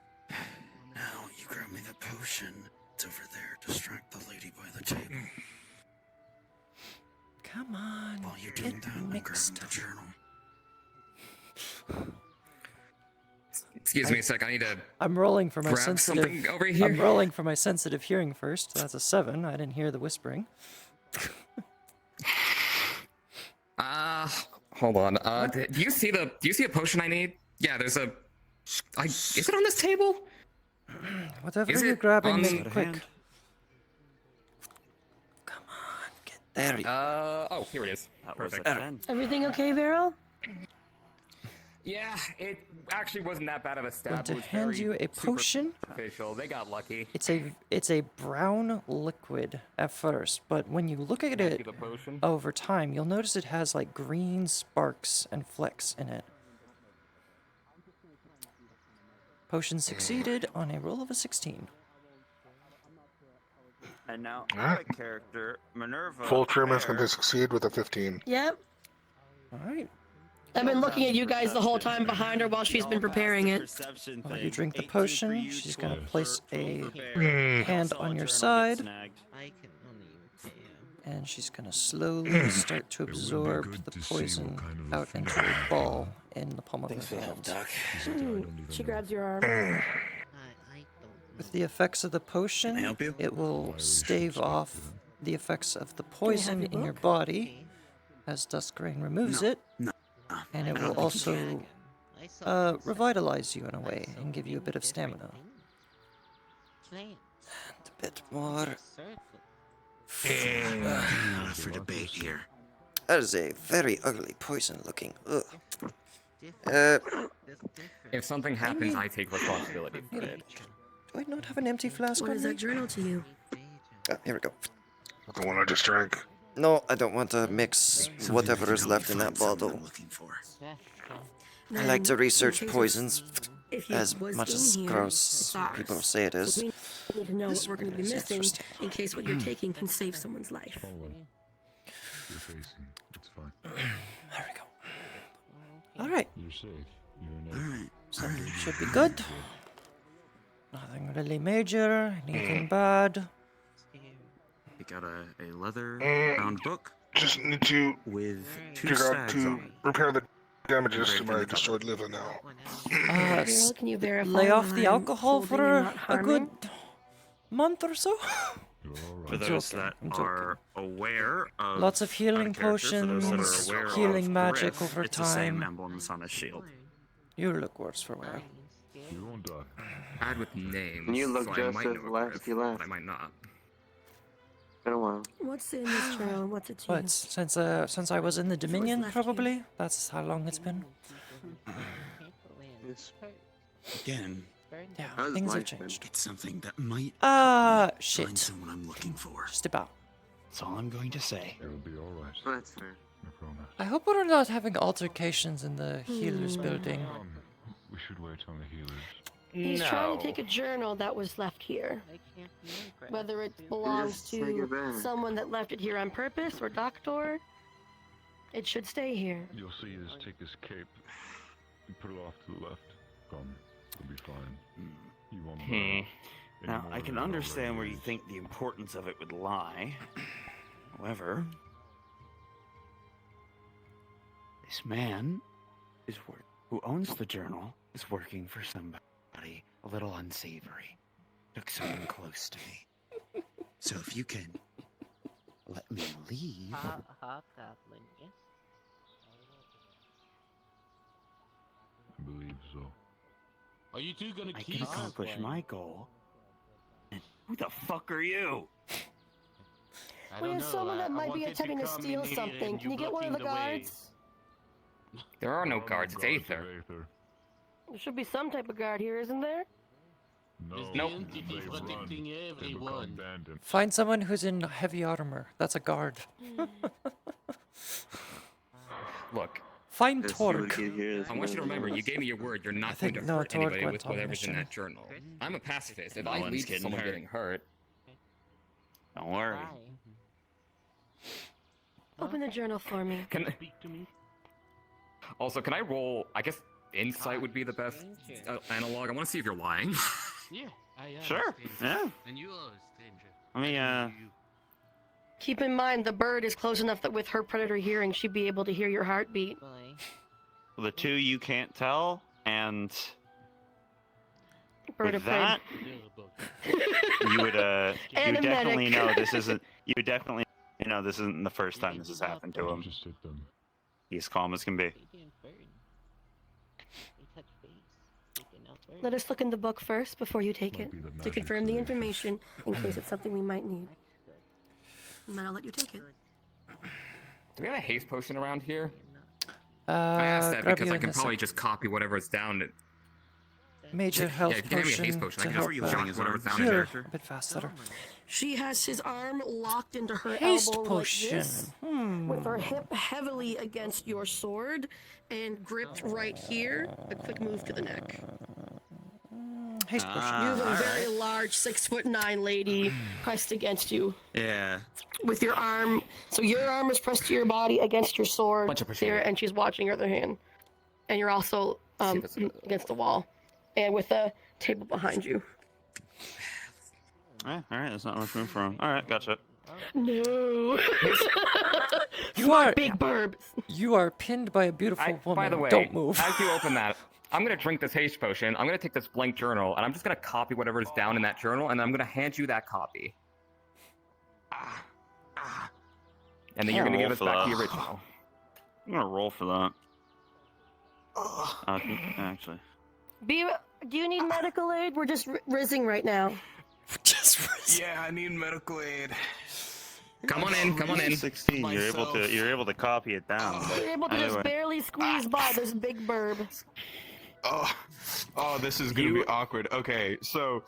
Now you grab me the potion. It's over there. Distract the lady by the table. Come on. While you're doing that, I'm grabbing the journal. Excuse me a sec, I need to I'm rolling for my grab sensitive. something over here. I'm rolling for my sensitive hearing first. That's a 7. I didn't hear the whispering. Hold on. Do you see a potion I need? Yeah, there's a. Is it on this table? Whatever Is you're it grabbing, on make the it quick. hand? There you Oh, here it is. Perfect. Everything okay, Beryl? Yeah, it actually wasn't that bad of a stab. Going to It was hand very you a potion. superficial. They got lucky. It's a brown liquid at first, but when you look at it the potion? over time, you'll notice it has like green sparks and flecks in it. Potion succeeded on a roll of a 16. And now, out of character, Minerva. Full Truman's going to succeed with a 15. Yep. All right. I've been looking at you guys the whole time behind her while she's been preparing it. While you drink the potion, she's going to place a hand on your side, and she's going to slowly start to absorb the poison out into a ball in the palm of her hand. She grabs your arm. With the effects of the potion, it will stave off the effects of the poison in your body as Duskgrain removes it. And it will also revitalize you in a way and give you a bit of stamina. And a bit more. For debate here. That is a very ugly poison looking. Ugh. If something happens, I take responsibility for it. Do I not have an empty flask What on is me? that journal to you? Here we go. The one I just drank. No, I don't want to mix whatever is left in that bottle. I like to research poisons as much as gross people say it is. We need to know what we're going to be missing in case what you're taking can save someone's life. You're facing. It's fine. There we go. All right. You're safe. You're in Alright. So should be good. Nothing really major, anything bad. You got a leather bound book. Just need to with two figure out stags to on it. repair the damages to my destroyed liver now. Can you verify Lay off that the I'm alcohol holding for and not a good harming? month or so. For those that are aware of Lots of healing our character, for those that are potions, aware healing of magic Griff, over it's the same time. emblems on his shield. You look worse for wear. You won't die. Bad with names. You look so I just might as know last Griff, you left. but I might not. Been a while. What's in this journal and what's it to you? What? Since I was in the Dominion, probably. That's how long it's been. Again, Yeah, How's things have life been? changed. it's something that might Shit. find someone I'm looking for. Just about. That's all I'm going to say. It'll be alright. That's fair. I promise. I hope we're not having altercations in the healers building. We should wait on the healers. He's trying to take a journal that was left here. Whether it belongs Just take it to back. someone that left it here on purpose or Doctor, it should stay here. You'll see his take his cape and put it off to the left. Come, it'll be fine. You won't know any Now, more I can than it understand already where you is. think the importance of it would lie. However, this man who owns the journal is working for somebody a little unsavory. Took someone close to me. So if you can let me leave, Hobgoblin, yes. I believe so. Are you two gonna I keep can accomplish my goal. And who the fuck are you? We have someone that might be attempting to steal something. Can you get one of the guards? There are no guards. It's Aether. There should be some type of guard here, isn't there? Nope. protecting everyone. Find someone who's in heavy armor. That's a guard. Look. Find Let's see what we Torg. can hear. I want you to remember, you gave me your word. You're not going think to no, hurt Torg anybody went with on a whatever's in mission. that journal. I'm a pacifist. If No I one's lead to getting someone hurt. getting hurt, Don't worry. Open the journal for me. Also, can I roll? I guess insight would be the best analog. I want to see if you're lying. Yeah, I Sure, understand. yeah. And you understand. Let me, Keep in mind, the bird is close enough that with her predator hearing, she'd be able to hear your heartbeat. the two you can't tell, and Bird with of prey. that, you would, you And a definitely medic. know this isn't, you would definitely know this isn't the first time this has happened to him. Just hit them. He's calm as can be. Let us look in the book first before you take it, to confirm the information in case it's something we might need. And then I'll let you take it. Do we have a haste potion around here? Uh, I asked that grab because you I in can a probably sec. just copy whatever's down. Major health yeah, if you can give me a haste potion potion, I to can help just shock whatever's down in heal there. a bit faster. She has his arm locked into her Haste elbow potion. like this, with her hip heavily against your sword, and gripped right here. A quick move to the neck. Haste potion. You have a very large 6'9" lady pressed against you Yeah. with your arm. So your arm is pressed to your body against your sword Much appreciated. there, and she's watching your other hand. And you're also against the wall, and with a table behind you. Alright, there's not much room for him. Alright, gotcha. No. You are big burb. You are pinned by a beautiful woman. By the way, Don't move. as you open that, I'm gonna drink this haste potion. I'm gonna take this blank journal, and I'm just gonna copy whatever's down in that journal, and I'm gonna hand you that copy. And then you're gonna give us back the original. I'm gonna roll for that. Actually. Do you need medical aid? We're just rizzing right now. Yeah, I need medical aid. Come on in, come on in. 16. You're able to copy it down. You're able to Either just way. barely squeeze by. There's a big burb. Oh, this is gonna be awkward. Okay, so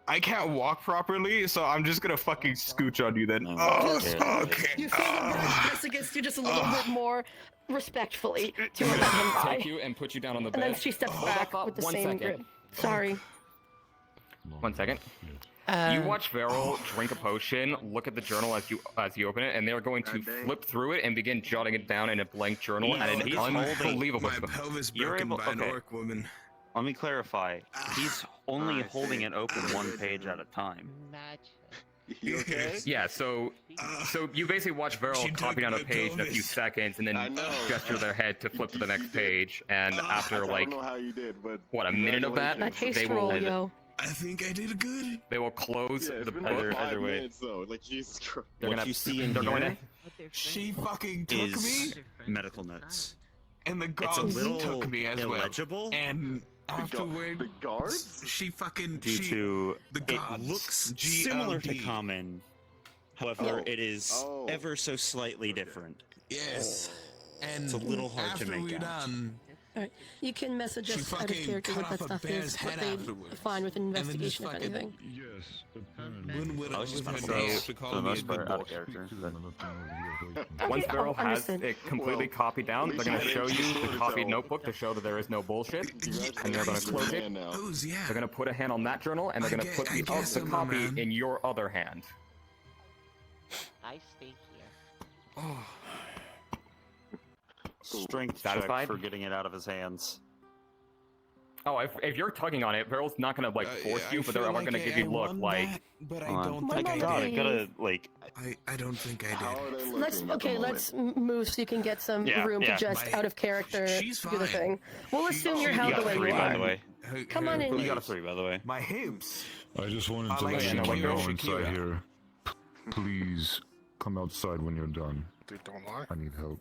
I can't walk properly, so I'm just gonna fucking scooch on you then. Oh, okay. You feel the burb press against you just a little bit more respectfully to let him by. Take you and put you down on the And bed. then she steps Hold back up, with the one same second. grip. Sorry. 1 second. You watch Varel drink a potion, look at the journal as you open it, and they're going to flip through it and begin jotting it down in a blank journal at an unbelievable My pelvis You're broken able- by an okay. orc woman. Let me clarify. He's only holding it open one page at a time. You okay? Yeah, so you basically watch Varel copy down a page in a few seconds and then gesture their head to flip to the next page, and after I like don't know how you did, but what, a minute of that, That haste they will roll, yo. I think I did good. they will close yeah, it's the been book. like 5 either way. minutes though. Like Jesus Christ. They're What gonna- you see in they're going here She fucking took is me, medical notes. and the It's a gods little took me as illegible well. And afterward, The guards? she fucking due to the it gods. looks similar to GLD. common. However, Oh. it is Oh. ever so slightly different. Yes. And It's a little hard to after make we're out. done, Alright, you can message She us out of fucking character cut what that off a stuff bear's is, what head they afterwards. find with an And then just investigation, if fucking- anything. Yes, When I was just when gonna they say, actually for call the me a most good part, out of boss. character. But Once Okay, Beryl has understood. it completely copied down, they're going to show you the copied notebook to show that there is no bullshit, and they're going to close it. They're going to put a hand on that journal, and they're going to put the copy in your other hand. I stay here. Strength Satisfied? check for getting it out of his hands. Oh, if you're tugging on it, Beryl's not going to like force you, but they're going to give you look like. But I Hold on. don't I think I got did. it. Gotta like. I don't think I did. Let's move so you can get some Yeah, room yeah. to just out of character She's do the fine. thing. We'll assume you're You held got the a way 3, you by are. the way. Come on in. You got a 3, by the way. My hips. I just wanted I to like let Shakira. you know Shakira. inside here. Please come outside when you're done. Dude, don't lie. I need help.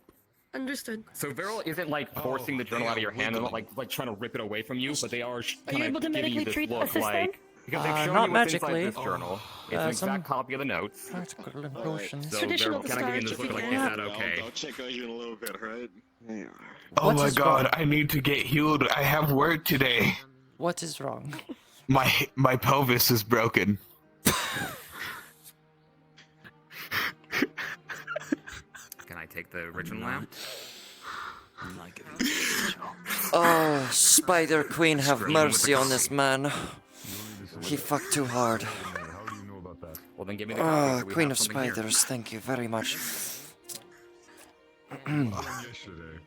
Understood. So Beryl isn't like forcing the journal out of your hand and not like trying to rip it away from you, but they are you able to giving you medically this treat look assist them? like because they've shown not you what's magically. inside this journal. It's an some exact copy of the notes. Practical and potions. So Traditional they're kind of giving you this start look if like, you is can. that okay? I'll check on you in a little bit, right? Oh What my is god, wrong? I need to get healed. I have work today. What is wrong? My pelvis is broken. Can I take the original now? Oh, Spider Queen, have mercy on this man. He fucked too hard. How do you know about that? Well, then give me the copy. Oh, so we Queen have of something here. Spiders, thank you very much. Yesterday.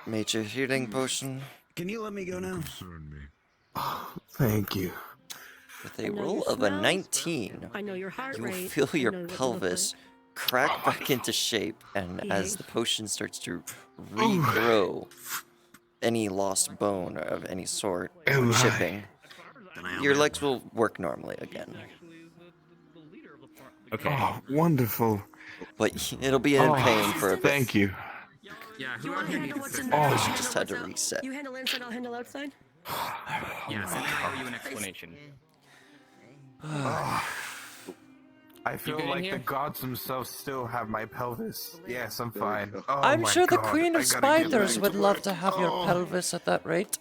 Major healing potion. Can you let me go now? Concern me. Thank you. With I a know roll your of a smells. 19, I know your heart you rate. feel I your know what you look pelvis crack back into shape, and as the Yes. potion starts to regrow any lost bone of any sort, Oh my. chipping, your legs will work normally again. Okay. Oh, wonderful. But it'll be in Oh, pain for a bit. Thank you. Yeah, Do you want to handle what's in Oh. there? You just had to reset. You handle inside, I'll handle outside. Yes, and then I owe you an explanation. I feel good in like here? the gods themselves still have my pelvis. Yes, I'm fine. Oh I'm my sure the God, Queen I of gotta get Spiders back would to love work. to have your Oh. pelvis at that rate.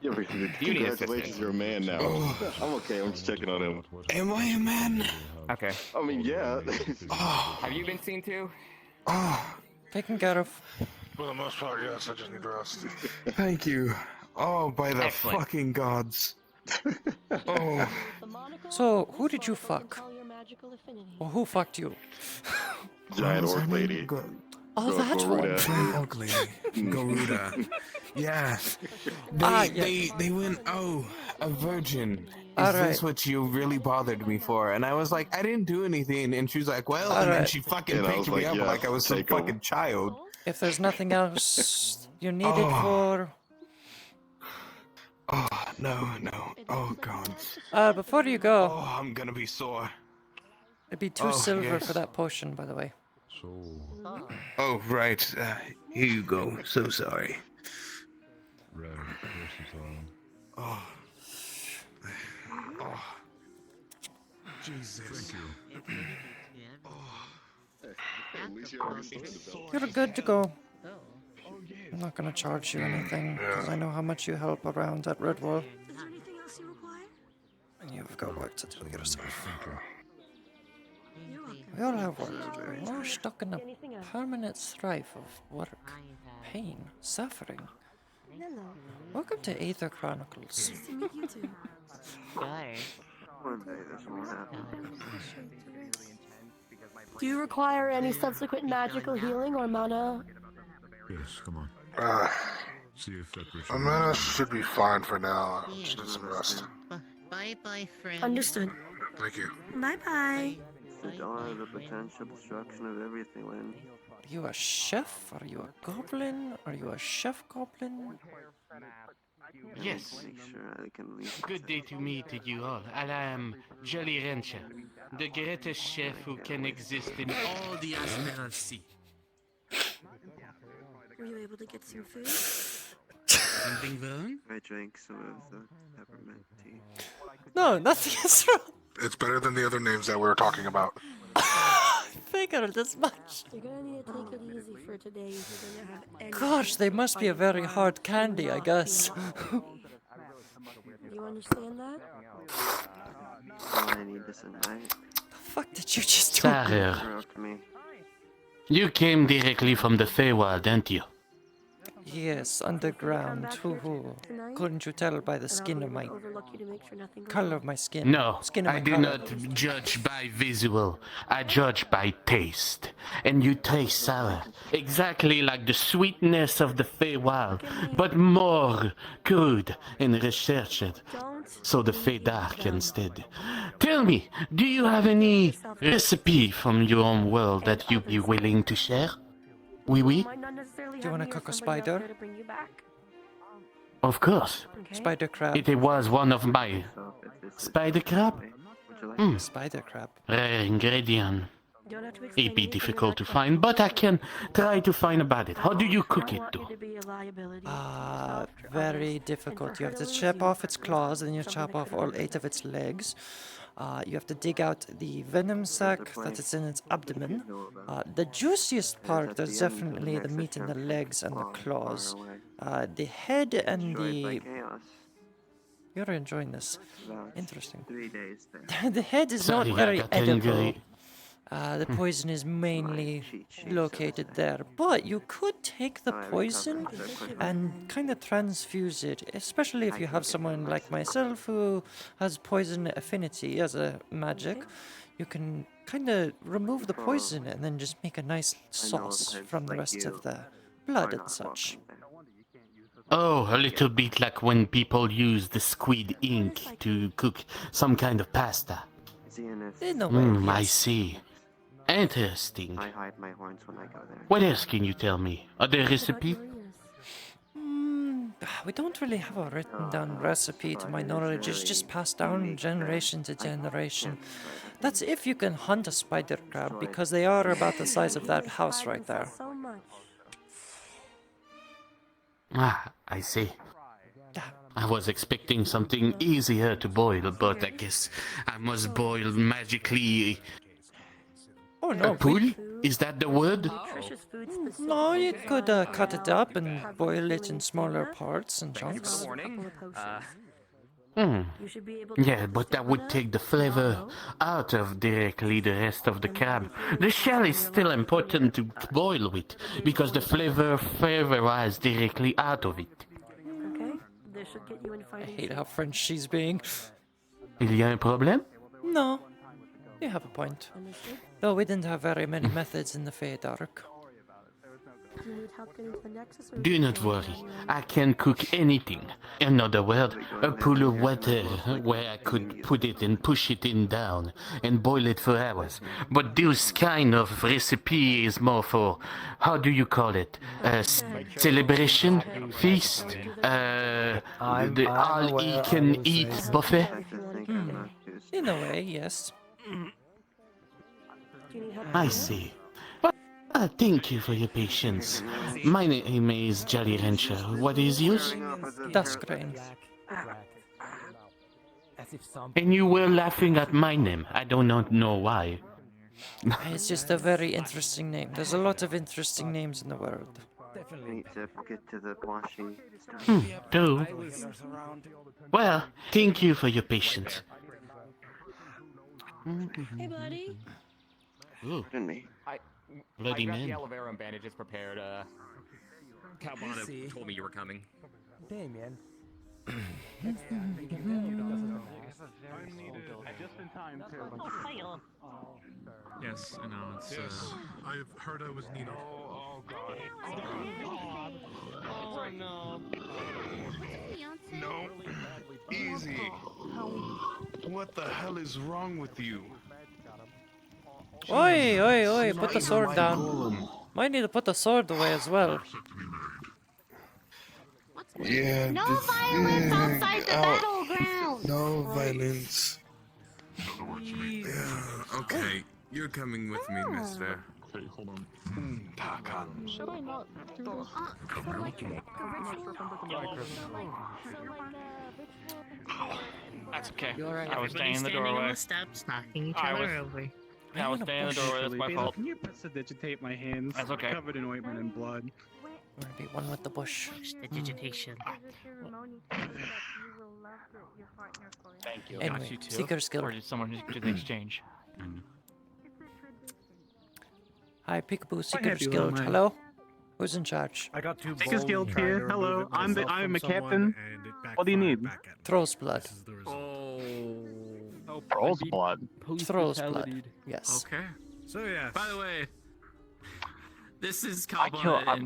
Yeah, but congratulations, assistant. you're a man now. I'm okay, I'm just checking on him. Am I a man? Okay. I mean, yeah. Have you been seen too? Oh, Taken care of. For the most part, yes, I just need rest. thank you. Oh, by the Excellent. fucking gods. Oh, So, who did you fuck? Or who fucked you? Giant what was her orc name? lady. Oh, that one. Giant orc lady. Garuda. Yeah. They went, oh, a virgin. Is Alright. this what you really bothered me for? And I was like, I didn't do anything. And she was like, well, and then Alright. she fucking And I picked was me like, up yeah, like I was some take 'em. fucking child. If there's nothing else you need it Oh. for... Oh, no. Oh, God. Before you go, Oh, I'm gonna be sore. it'd be 2 Oh, silver yes. for that potion, by the way. So, Oh, right. Here you go. So sorry. Red versus Oh. Oh. Jesus. Thank you. At least you're already You're good to go. I'm not gonna charge you anything, because I know how much you help around that red wall. Is there anything else you require? And you've got work to do yourself. Thank you. You're welcome. We all have work to do. We're stuck in a Anything else? permanent strife of work, pain, suffering. Hello. Welcome to Aether Chronicles. Nice to meet you too. Guys. One day this won't happen. Do you require any subsequent magical healing or mana? Yes, come on. See if that A mana should be fine for now. Just need some rest. Bye-bye, friend. Understood. Thank you. Bye bye. The dawn of the potential destruction of everything when Are you a chef? Are you a goblin? Are you a chef goblin? Yes. make sure I can leave. Good day to meet you all. I am Jelly Rencha, the greatest chef who can exist in all the Asperal Sea. Were you able to get some food? Something wrong? I drank some of the peppermint tea. No, nothing is wrong. It's better than the other names that we were talking about. figured as much. You're gonna need to take it easy for today if you're gonna have any. Gosh, they must be a very hard candy, I guess. You understand that? All I need is a night. The fuck did you just do? Sir, Interrupt me. you came directly from the Feywild, didn't you? Yes, underground. Couldn't you tell by the skin of my color of my skin? No, Skin of my I do color. not judge by visual. I judge by taste. And you taste sour, exactly like the sweetness of the Feywild, but more crude and researched. So the Fey Dark instead. Tell me, do you have any recipe from your own world that you'd be willing to share? Oui, oui. Do you want to cook a spider? Of course. Spider crab. It was one of my... Spider crab? Spider crab. Rare ingredient. It'd be difficult to find, but I can try to find about it. How do you cook it, though? Very difficult. You have to chop off its claws, then you chop off all 8 of its legs. You have to dig out the venom sac that is in its abdomen. The juiciest part is definitely the meat in the legs and the claws. The head and the... You're enjoying this. Interesting. 3 days then. The head is not very edible. The poison is mainly located there, but you could take the poison and kind of transfuse it, especially if you have someone like myself who has poison affinity as a magic. You can kind of remove the poison and then just make a nice sauce from the rest of the blood and such. Oh, a little bit like when people use the squid ink to cook some kind of pasta. In a way, I yes. see. Interesting. I hide my horns when I go there. What else can you tell me? Other recipe? We don't really have a written down recipe to my knowledge. It's just passed down generation to generation. That's if you can hunt a spider crab, because they are about the size of that house right there. Ah, I see. I was expecting something easier to boil, but I guess I must boil magically. Oh no. A pool? Is that the word? No, you could cut it up and boil it in smaller parts and chunks. Yeah, but that would take the flavor out of directly the rest of the crab. The shell is still important to boil with, because the flavor flavorize directly out of it. I hate how French she's being. Il y a un problème? No, you have a point. Though we didn't have very many methods in the Fey Dark. Do not worry, I can cook anything. In other words, a pool of water where I could put it and push it in down and boil it for hours. But this kind of recipe is more for, how do you call it? Celebration? Feast? The all-you-can-eat buffet? In a way, yes. I see. Thank you for your patience. My name is Jolly Rancher. What is yours? Duskgrain. And you were laughing at my name. I do not know why. It's just a very interesting name. There's a lot of interesting names in the world. Need to get to the washing. Do. Well, thank you for your patience. Hey, buddy. Ooh. Bloody I got man. the aloe vera and bandages prepared. Calvana told me you were coming. Damien. Yes, I know, it's, Yes, I've heard I was needed. Oh, God. Oh, no. No. Easy. What the hell is wrong with you? Oi, oi, oi, put the sword down. Might need to put the sword away as well. Yeah. No violence outside the battleground. No violence. Yeah, okay. You're coming with me, mister. Okay, hold on. Takan. Should I not do That's okay. You're right. I was Everybody staying in the standing on doorway. the steps, knocking each other over. Yeah, I was standing in the doorway. That's my Basil, fault. can you prestidigitate my hands? That's okay. Covered in ointment and blood. I'm gonna be one with the bush. Digitation. Thank you. Anyway, Got you too. seeker skill. Or did someone just do the exchange? Hi, Peekaboo, Seeker happy Guild. am I? Hello? Who's in charge? I got 2 Seekers bowls Guild trying to here. remove Hello, it I'm myself a from captain. someone, and it What do you backfired need? back at me. Throw's blood. This is the result. Troll's blood. Throw's blood. Yes. Okay. So yeah. By the way, this is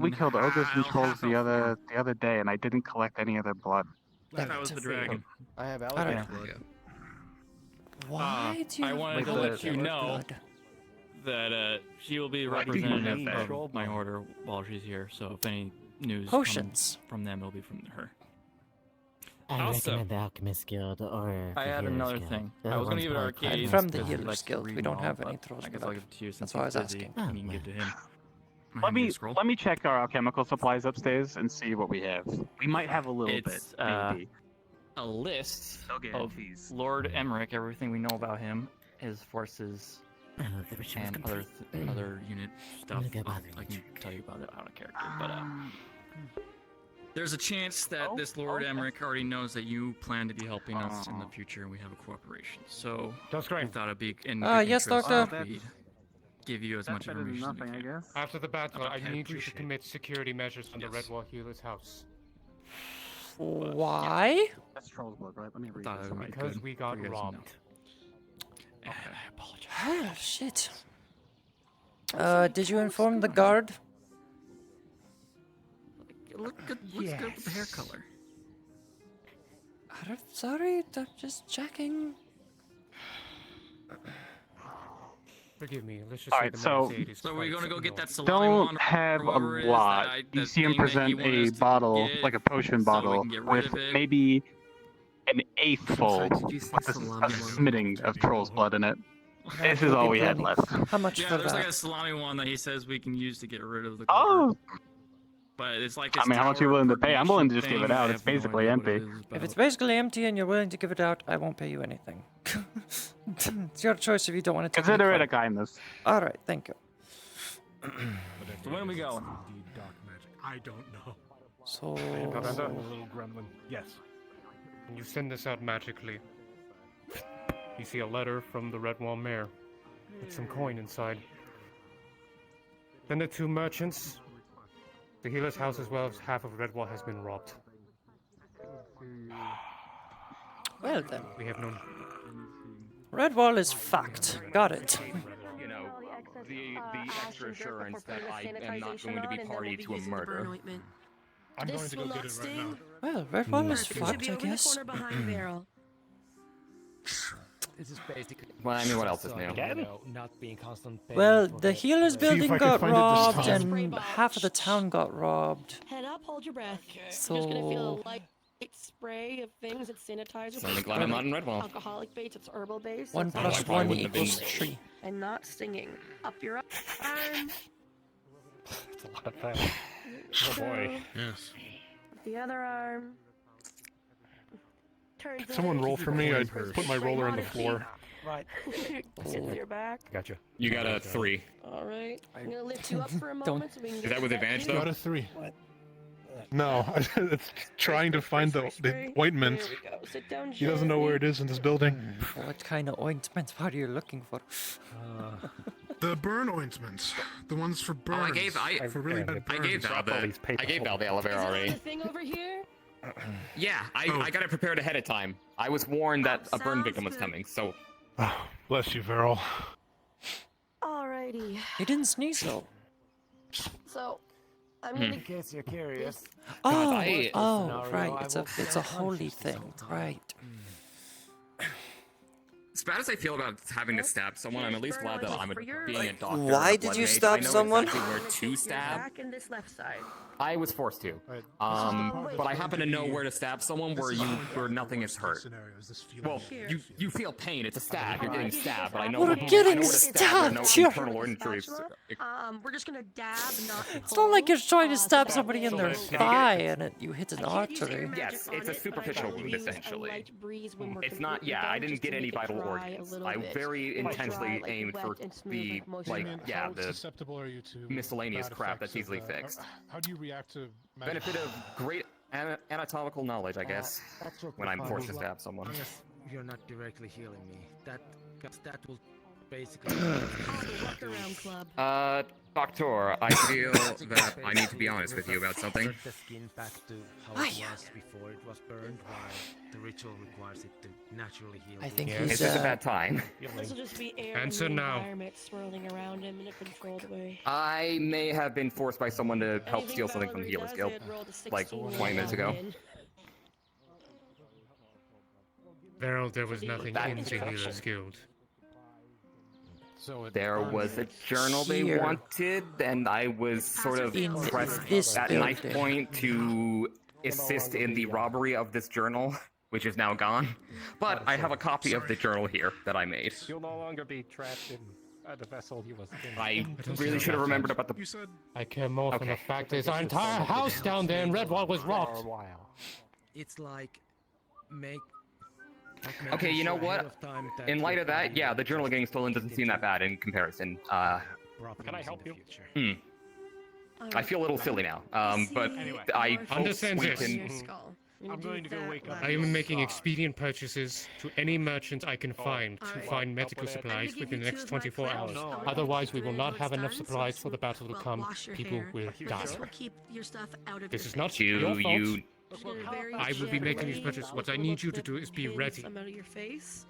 We killed ogres and trolls the other day, and I didn't collect any of their blood. That was the dragon. I have Alright. alligator blood. Why do you I wanted to let you know that she will be What do you mean? representative of my order while she's here. So if any news Potions. comes from them, it'll be from her. I Also, recommend the Alchemist Guild or I the had Healers another Guild. thing. The I was gonna ones give it to by Arcade. I'm Arcade. from the because he Healers likes to Guild. read We don't them have all, any but throws I guess blood. I'll give it to you since That's why I was he's busy. asking. and you can give it to him. Let me check our alchemical supplies upstairs and see what we have. We might have a little It's, bit, maybe. A list No of guarantees. Lord Emmerich, everything we know about him, his forces, and other unit stuff. I can tell you about it out of character, but there's a chance that this Lord Emmerich already knows that you plan to be helping us in the future, and we have a cooperation. So That's great. we thought it'd be in yes, interest Doctor. if we'd give you as much information as we can. After the battle, I need you to appreciate it. commit security measures on the Redwall Healer's house. Why? That's Troll's blood, right? Let me read Thought this. it would be Because good we got for you guys to know. robbed. And I apologize. Ah, shit. Did you inform the guard? Looks good with the hair color. Sorry, I'm just checking. Forgive me, let's just Alright, say the so- man's age is So we're quite gonna go get that similar. salami Don't wand or have a whatever it is, lot. that You see him thing that present you want a us to bottle, get, like a potion so we bottle, can get rid with of it. maybe an eighth full, Did you say with salami a one? smiding of Troll's blood in it. This is all we had left. How much Yeah, for there's like a that? salami wand that he says we can use to get rid of the. Oh! But it's like I mean, how much are you willing to pay? I'm willing to just give it out. I It's have no basically idea what empty. it is If it's about. basically empty and you're willing to give it out, I won't pay you anything. It's your choice if you don't want to take Consider it any a kindness. Alright, thank you. So when are we going? Indeed, dark magic. I don't know. So... Commander? A little gremlin. Yes. Can you send this out magically? You see a letter from the Redwall Mayor with some coin inside. Then the 2 merchants. The healer's house as well as half of Redwall has been robbed. Well then. We have no... Redwall is fucked. Got it. You know, the extra assurance that I am not going to be party to a murder. I'm going This to will go not get it right now. sting. Well, Redwall is It should fucked, be I over in the guess. corner behind Barrel. This is basically. Well, I mean, what else is new? Not being constant. Well, the healer's See if building I can got find it this robbed time. and half of the town got robbed. Head up, hold your breath. So- You're just gonna feel a light spray of things. It's sanitizer. Sounds like glad I'm not in Redwall. Alcoholic base. It's herbal base. 1 it's I plus probably 1 wouldn't have been equals there. 3. and not stinging. Up your arm. It's a lot of that. Oh boy. Yes. The other arm. Turns Someone in. roll for me. I put my roller on the floor. Right. Sit to your back. Gotcha. You got a 3. All right. I'm gonna lift you up for a Don't- moment so we can Is get that to with advantage, view. though? Got a 3. No, it's trying to find the ointment. There we go. Sit down. He doesn't know where it is in this building. What kind of ointment are you looking for? The burn ointments, the ones for burns. for really bad I burns. gave Val the elevator already. Thing over here. Yeah, I got it prepared ahead of time. I was warned that a burn victim was coming, so. Oh, bless you, Veril. Alrighty. He didn't sneeze though. So, I'm gonna. In case you're curious. Oh, I- oh, Scenario, right. I It's a will be it's a unconscious holy this thing, whole time. right? As bad as I feel about having to stab someone, I'm at least glad that I'm being a doctor. Why and a did blood you mage. stab I know someone? Exactly where to stab. Back and this left side. I was forced to. But I happen to know where to stab someone where nothing is hurt. Well, you feel pain. It's a stab. You're getting stabbed, but I know We're I getting know where to stab. There are no stabbed. internal injuries. We're just gonna dab, not. It's not like you're trying to stab somebody in their thigh and you hit an artery. Yes, it's a superficial wound essentially. It's not. Yeah, I didn't get any vital toward dry a you. little I bit. very Like intensely dry, like aimed wet for and smooth, the, like motion like, across. yeah, How the susceptible are you to miscellaneous bad crap effects that's easily of, fixed. How do you react to magic? Benefit of great anatomical knowledge, I guess, when I'm forced to stab someone. Unless you're not directly healing me, that will basically. Workaround club. Doctor, I feel that I need to be honest with you about something. Revert the skin back to how it was before it was burned, while the ritual requires it to naturally heal. I think Is he's, this a bad time? This will just be air Answer in the now. environment swirling around him in a controlled way. I may have been forced by someone to help steal something from the Healer's Guild, like 20 minutes ago. Beryl, there was nothing in the Healer's Guild. There was a journal they Here. wanted, and I was sort of In pressed this at knife building. point to assist in the robbery of this journal, which is now gone. But I have a copy of the journal here that I made. You'll no longer be trapped in the vessel he was in. I really should have remembered about the... I care more from Okay. the fact is our entire house down there in Redwall was rocked. It's like make. Okay, you know what? In light of that, yeah, the journal getting stolen doesn't seem that bad in comparison. Can I help you? I feel a little silly now, but I hope Understand we this. can... I'm going to go wake up. I am making expedient purchases to any merchant I can find to find medical supplies within the next 24 hours. Otherwise, we will not have enough supplies for the battle to come. People will die. Keep your stuff out of This your is not face. your fault. You... I will be making these purchases. What I need you to do is be ready. Some out of your face.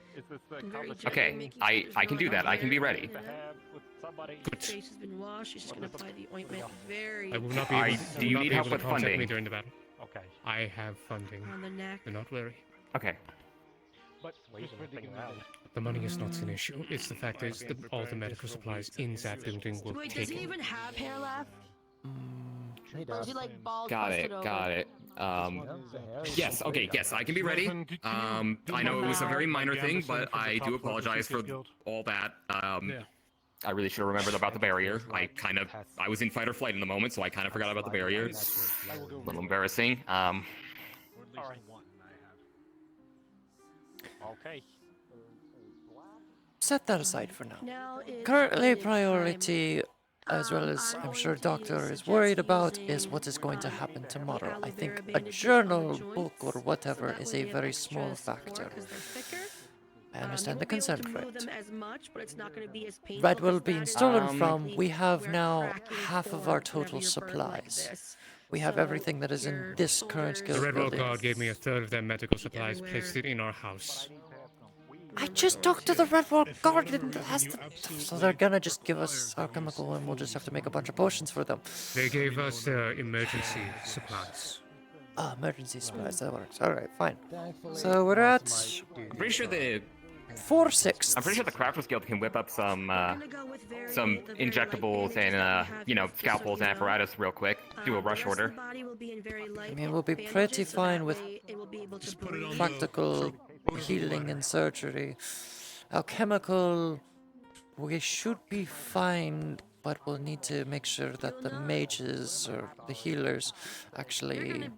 Okay, I can do that. I can be ready. Your face has been washed. You're just gonna apply the ointment very. I will not be able, Do you need help with contact funding? me during the battle. Okay. I have funding. on the neck. Do not worry. Okay. But The money is not an issue. It's the fact is that all the medical supplies in that building will Wait, take does he even have hair left? Or is he like bald? Got it, got it. Yes, okay, yes, I can be ready. I know it was a very minor thing, but I do apologize for all that. I really should have remembered about the barrier. I was in fight or flight in the moment, so I kind of forgot about the barrier. It's a little embarrassing. Okay. Set that aside for now. Now is Currently, time. priority, as well as I'm sure Doctor is worried about, is what is going to happen tomorrow. I think a journal, book, or whatever is a very small factor. I understand the concern for it. Redwell being stolen from, we have now half of our total supplies. We have everything that is in this current The guild Redwall building. Guard gave me a third of their medical supplies, placed it in our house. I just talked to the Redwall Guard and so they're gonna just give us our chemical and we'll just have to make a bunch of potions for them. They gave us emergency supplies. Ah, emergency supplies, that works. Alright, fine. So we're at I'm pretty sure the 4/6. I'm pretty sure the Crafters Guild can whip up some injectables and scalpels and apparatus real quick. Do a rush order. I mean, we'll be pretty fine with practical healing and surgery. Alchemical, we should be fine, but we'll need to make sure that the mages or the healers actually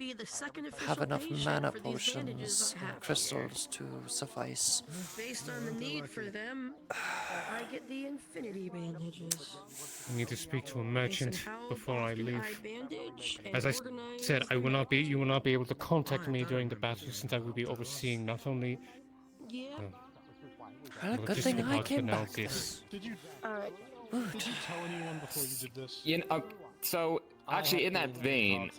have enough mana potions and crystals to suffice. Based on the need for them, I get the infinity bandages. I need to speak to a merchant before I leave. Bandage As I said, you will not be able to contact me during the battle since I will be overseeing not only Well, good thing logistical I parts, came but now back. this. Alright. Did you tell anyone before you did this? So actually, in that vein,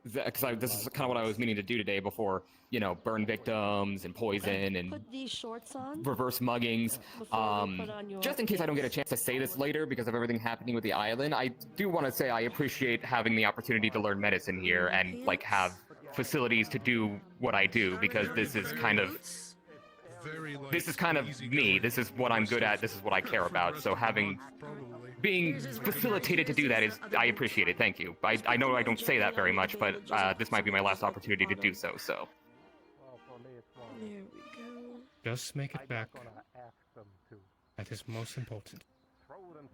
because this is kind of what I was meaning to do today before, burn victims and poison and Put these shorts on. reverse muggings. Just in case I don't get a chance to say this later because of everything happening with the island, I do want to say I appreciate having the opportunity to learn medicine here and have facilities to do what I do, because this is kind of me. This is what I'm good at. This is what I care about. So being facilitated to do that I appreciate it. Thank you. I know I don't say that very much, but this might be my last opportunity to do so. So. There we go. Just make it back. That is most important.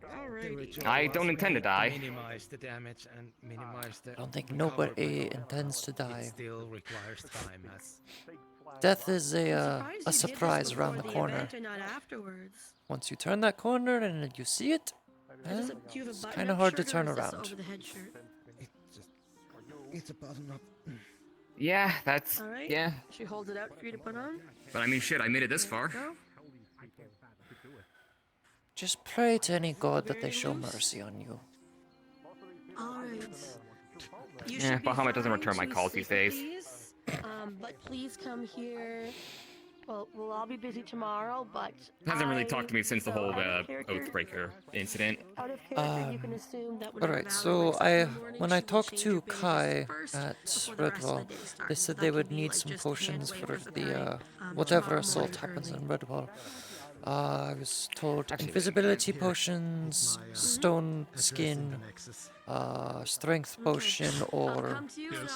Alrighty. I don't intend to die. Minimize the damage and minimize the. I don't think nobody intends to die. It still requires time, Death is I'm a surprised you did this surprise around the before corner. event and not afterwards. Once you turn that corner and you see it, Do you have a it's button-up kind of hard to shirt or turn is this around. over the head shirt? It's a button up. Yeah, that's All right. yeah. She holds it out for you to put on. But I mean, shit, I made it this far. Go. Just pray to any god that they show mercy on you. All right. You Yeah, should be Bahamut doesn't fine return my to calls these sleep, days. please. But please come here. Well, we'll all be busy tomorrow, but Hasn't really talked to me since the so whole out of character- Oathbreaker incident. Out of character, you can assume that whenever Alright, Valor so wakes up in the morning, when she I will talked change to your bandages Kai first at before the rest of Redwall, the day starts. they said That they can would be, need like, some just a hand potions wave for of the the kind, whatever tomorrow assault morning happens early. in Redwall. I was told invisibility potions, stone skin, strength potion, I'll or come to you and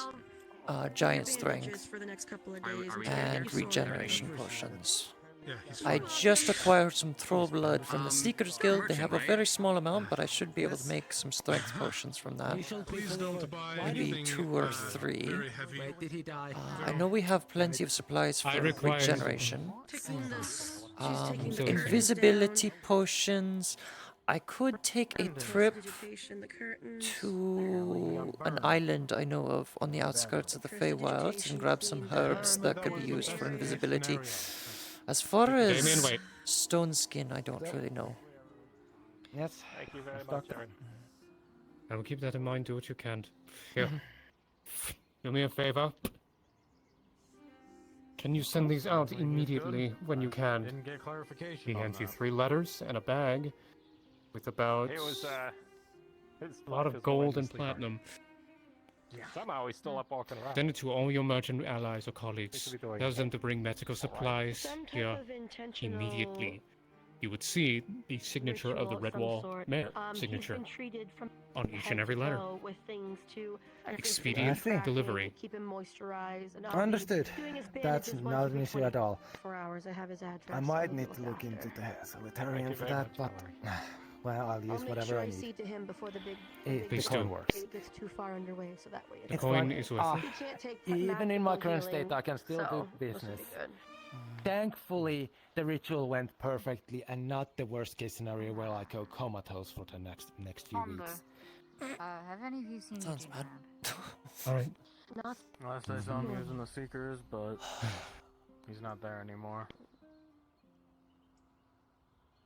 I'll giant put your bandages strength for the next couple of days and until you're sore. regeneration potions. Yeah, he's I fine. just acquired some throw blood from the Seekers Guild. They have a merchant, very small amount, but I should be able to make some strength potions from that. Please don't buy Maybe anything 2 or 3. very heavy. Wait, did he die? I know we have plenty of supplies I for require- regeneration. Taking this. She's taking the Invisibility curtains potions. I could take a trip Vegetation, the curtains. to an island I know of on the outskirts of the Feywilds and grab some herbs that could be used for invisibility. As far Damien, as wait. stone skin, I don't really know. Yes. Thank you very much, Doctor. Aaron. I will keep that in mind. Do what you can. Here. Do me a favor. Can you send these out immediately when you can? Didn't get clarification. He on hands you that. 3 letters and a bag with about It was his a lot life of is gold going and to sleep. platinum. Somehow he's still up walking around. Send it to all your merchant allies or colleagues. should be doing Tell them to bring medical supplies Some type here of intentional immediately. You would see the signature of the ritual Red some Wall sort. Mayor He's signature been treated from on each head and every to letter. toe with things to Expedient I see. delivery. keep him moisturized. And I'll be Understood. doing his That's bandages once not every an issue at all. 24 hours. I have his address. I so might we need can to look into after. the solitarian for that, but well, I'll use I'll make whatever sure I I need. see to him before the big The Please coin do. works. it gets too far underway, so that way The It's coin fine. is worth Ah, it. He can't take Even in my magical current healing, state, I can still so do this will business. be good. Thankfully, the ritual went perfectly, and not the worst case scenario where I go comatose for the next few weeks. Have any of you seen Sounds Eugene bad. All right. Not Last I saw him, he was in the Seekers, but he's not there anymore.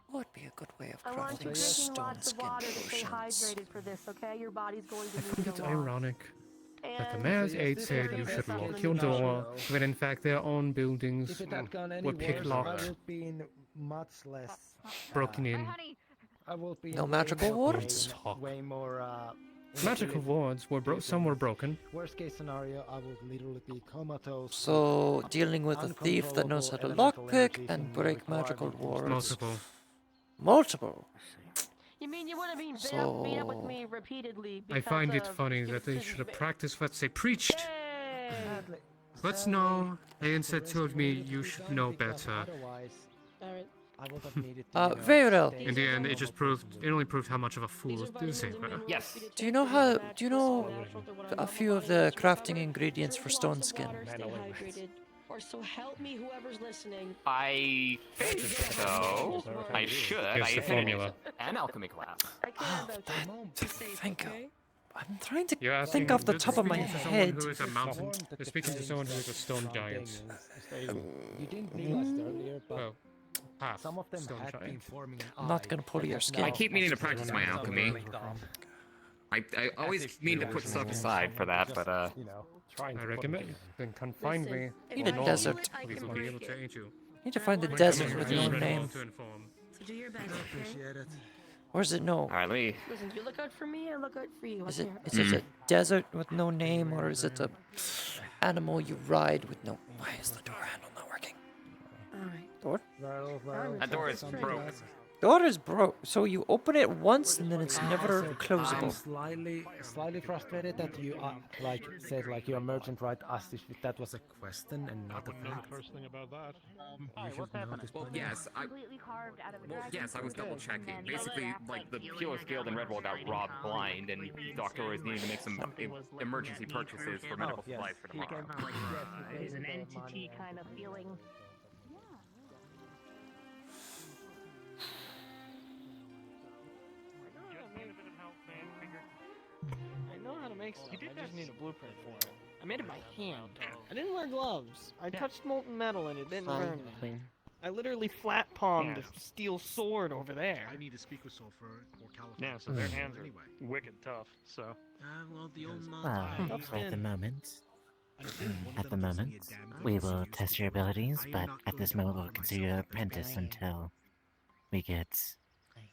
What would be a good way of I want you crafting drinking stone lots of skin water to stay potions? hydrated for this, okay? Your body's going to I need think it it's a lot. ironic that the And mayor's yes, aide this said is you the should best lock time your in the door show. when in fact their own buildings If it had gone any were worse, picklocked, I would be in much less. broken in. I will be No in magical way more wards? pain, way more. Magical wards were some were broken. Worst case scenario, I would literally be comatose. So, dealing with a thief that knows how to lockpick and break magical wards. Multiple. Multiple. you mean you want to be beat up with So- me repeatedly? I find it because of funny your that they decisions should have made? practiced what they preached. Yay! But no, they instead told me you should know better. Otherwise, Alright. I would have needed to. very well. In the end, it only proved how much of a fool they were. Yes. Do you know a few of the crafting ingredients for stone skin? Or so help me whoever's listening. I think so. I should. Here's I the formula. An alchemy class. I care about you. Thank you. I'm trying to You're think asking- off the you're top of my speaking to someone head. who is a mountain. You're speaking to someone who is a stone giant. You didn't realize it earlier, but Well, half some of them stone had been giant. forming an I'm not eye gonna pull that your has skin. now I keep meaning to practice my alchemy. I always mean to put stuff aside for that, but I recommend. Then come find me. Need a Normal. desert. We will be able to aid you. Need to find the When desert coming with to no Red Wall name. to inform. So do your best, okay? Where's it no? all right, let me. Listen, you look out for me, I look out for you. Is I'm it here. is it a desert with no name, or is it a animal you ride with no? Why is the door handle not working? Alright. Door? That door is broke. door is broke, so you open it once and then it's never I'm closable. slightly frustrated that you like said like your merchant right asked if that was a question and not a fact. First thing about that. Alright, what's happening? Well, yes, Completely carved out of a dragon. yes, I was double checking. And then Basically, that's like the healing Healers Guild and Redwall got robbed blind, and Doctor was needing to make some emergency purchases for medical supplies for tomorrow. There's an entity kind of feeling. I know how to make stuff. I just need a blueprint for it. I made it by hand. I didn't wear gloves. I touched molten metal and it didn't burn me. I literally flat palmed a steel sword over there. I need to speak with Sulfur or California. Yeah, so their hands are wicked tough, so. Well, the old Well, at the moment, we will test your abilities, but at this moment we'll consider you an apprentice until we get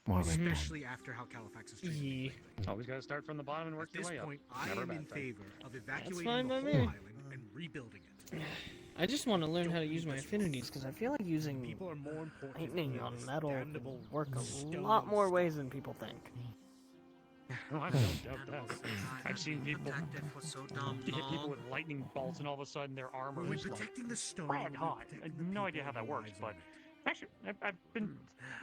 more work done. Especially after how Califax is treated. Always gotta start from the bottom and work your way up. At this point, I am in favor of evacuating fine the by whole me. island and rebuilding it. I just want to learn how to use my affinities because I feel like using People are more important lightning on metal can damnable work a lot more ways than people think. Well, I don't doubt that. I've seen people hit people with lightning bolts, and all of a sudden their armor We're is like protecting the stone. red hot. I have no idea how that works, but actually, I've been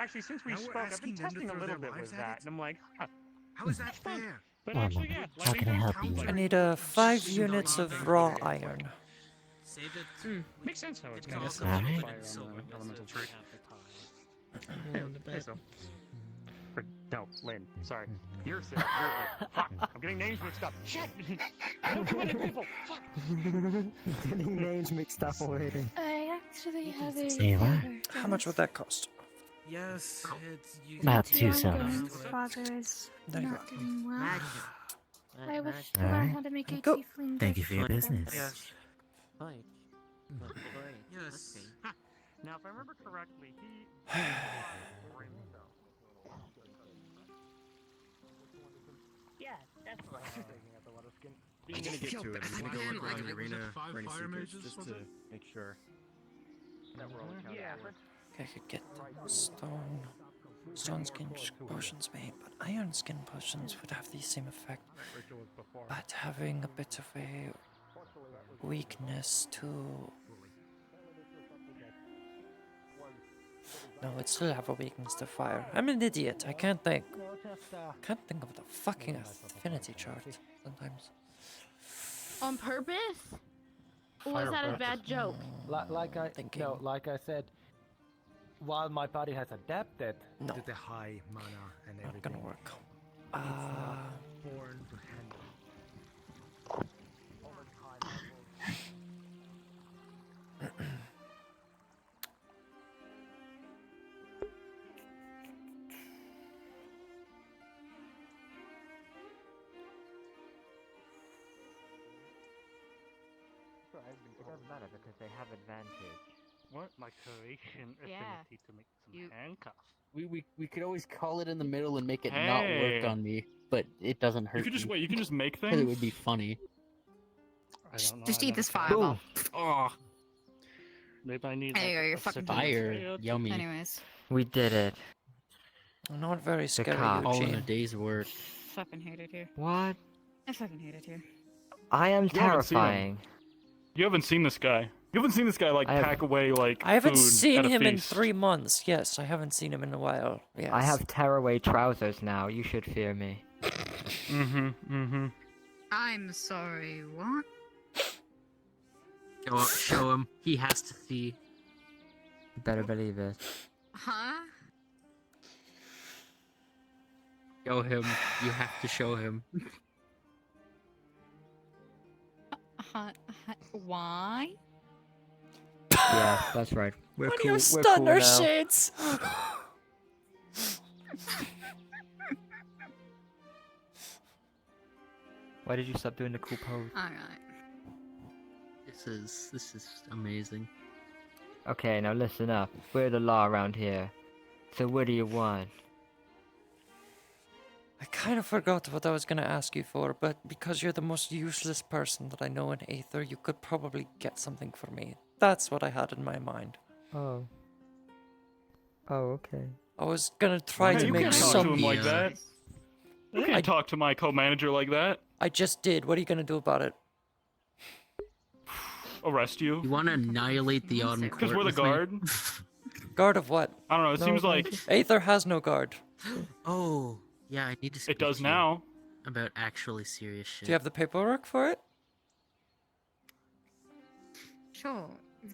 since we Now we're spoke, I've been asking them to testing a throw little their bit lives with at that, it? and I'm like, huh. How is that It's fun. fair? But Well, actually, yeah, how can I help you? I need 5 units of raw iron. Save it. Makes sense how it's kind of Alright. fire on the elemental tree. Yeah, so. No, Lynn, sorry. You're Sid. Fuck, I'm getting names mixed up. Shit! Too many people! Fuck! Getting names mixed up already. I actually have a. Here you are. How much would that cost? Yes, it's About My 2 silver. grandfather is There you not go. doing well. I wish to Alright. learn how to make a Go. tiefling. Thank you for your different. business. Yes. Now, if I remember correctly, he. Yeah, definitely. I'm gonna get to it. I'm gonna go look around the arena for any secrets just to make sure. That we're all accounted for. I could get stone skin potions made, but iron skin potions would have the same effect. But having a bit of a weakness to... No, it still have a weakness to fire. I'm an idiot. I can't think. Can't think of the fucking affinity chart sometimes. On purpose? Or was that a bad joke? Like I said, while my body has adapted to the high mana and everything, Not gonna work. it's not born to handle. It doesn't matter because they have advantage. What? My creation Yeah. affinity to make some handcuffs. We could always call it in the middle and make it not work Hey. on me, but it doesn't hurt. You could just me. wait. You can just make 'Cause things. it would be funny. I don't know. Just I eat never this tried. fireball. Oh. Maybe I need. There you like, go, you're a fucking Fire, yummy. Anyways. We did it. Not very scary, cock. All in a Eugene. day's work. Fucking hate it here. What? I fucking hate it here. I am You haven't seen him. terrifying. You haven't seen this guy. You haven't seen this guy like I have- pack away like I haven't food seen at a him in feast. 3 months. Yes, I haven't seen him in a while. Yes. I have tearaway trousers now. You should fear me. Mm-hmm. I'm sorry, what? Show him. He has to see. You better believe it. Huh? Show him. You have to show him. Why? Yeah, that's right. We're What are cool. your We're stunner cool now. shades? Why did you stop doing the cool pose? Alright. This is amazing. Okay, now listen up. We're the law around here. So what do you want? I kind of forgot what I was gonna ask you for, but because you're the most useless person that I know in Aether, you could probably get something for me. That's what I had in my mind. Oh. Oh, okay. I was gonna try Hey, to you make can't talk some. to him like that. You can't talk to my co-manager like that. I just did. What are you gonna do about it? Arrest you. You want to annihilate the Autumn Court? Because we're the with me? guard. Guard of what? I don't know. It seems like Aether has no guard. Oh, yeah. I need to. Speak it does to you now. about actually serious shit. Do you have the paperwork for it? Sure.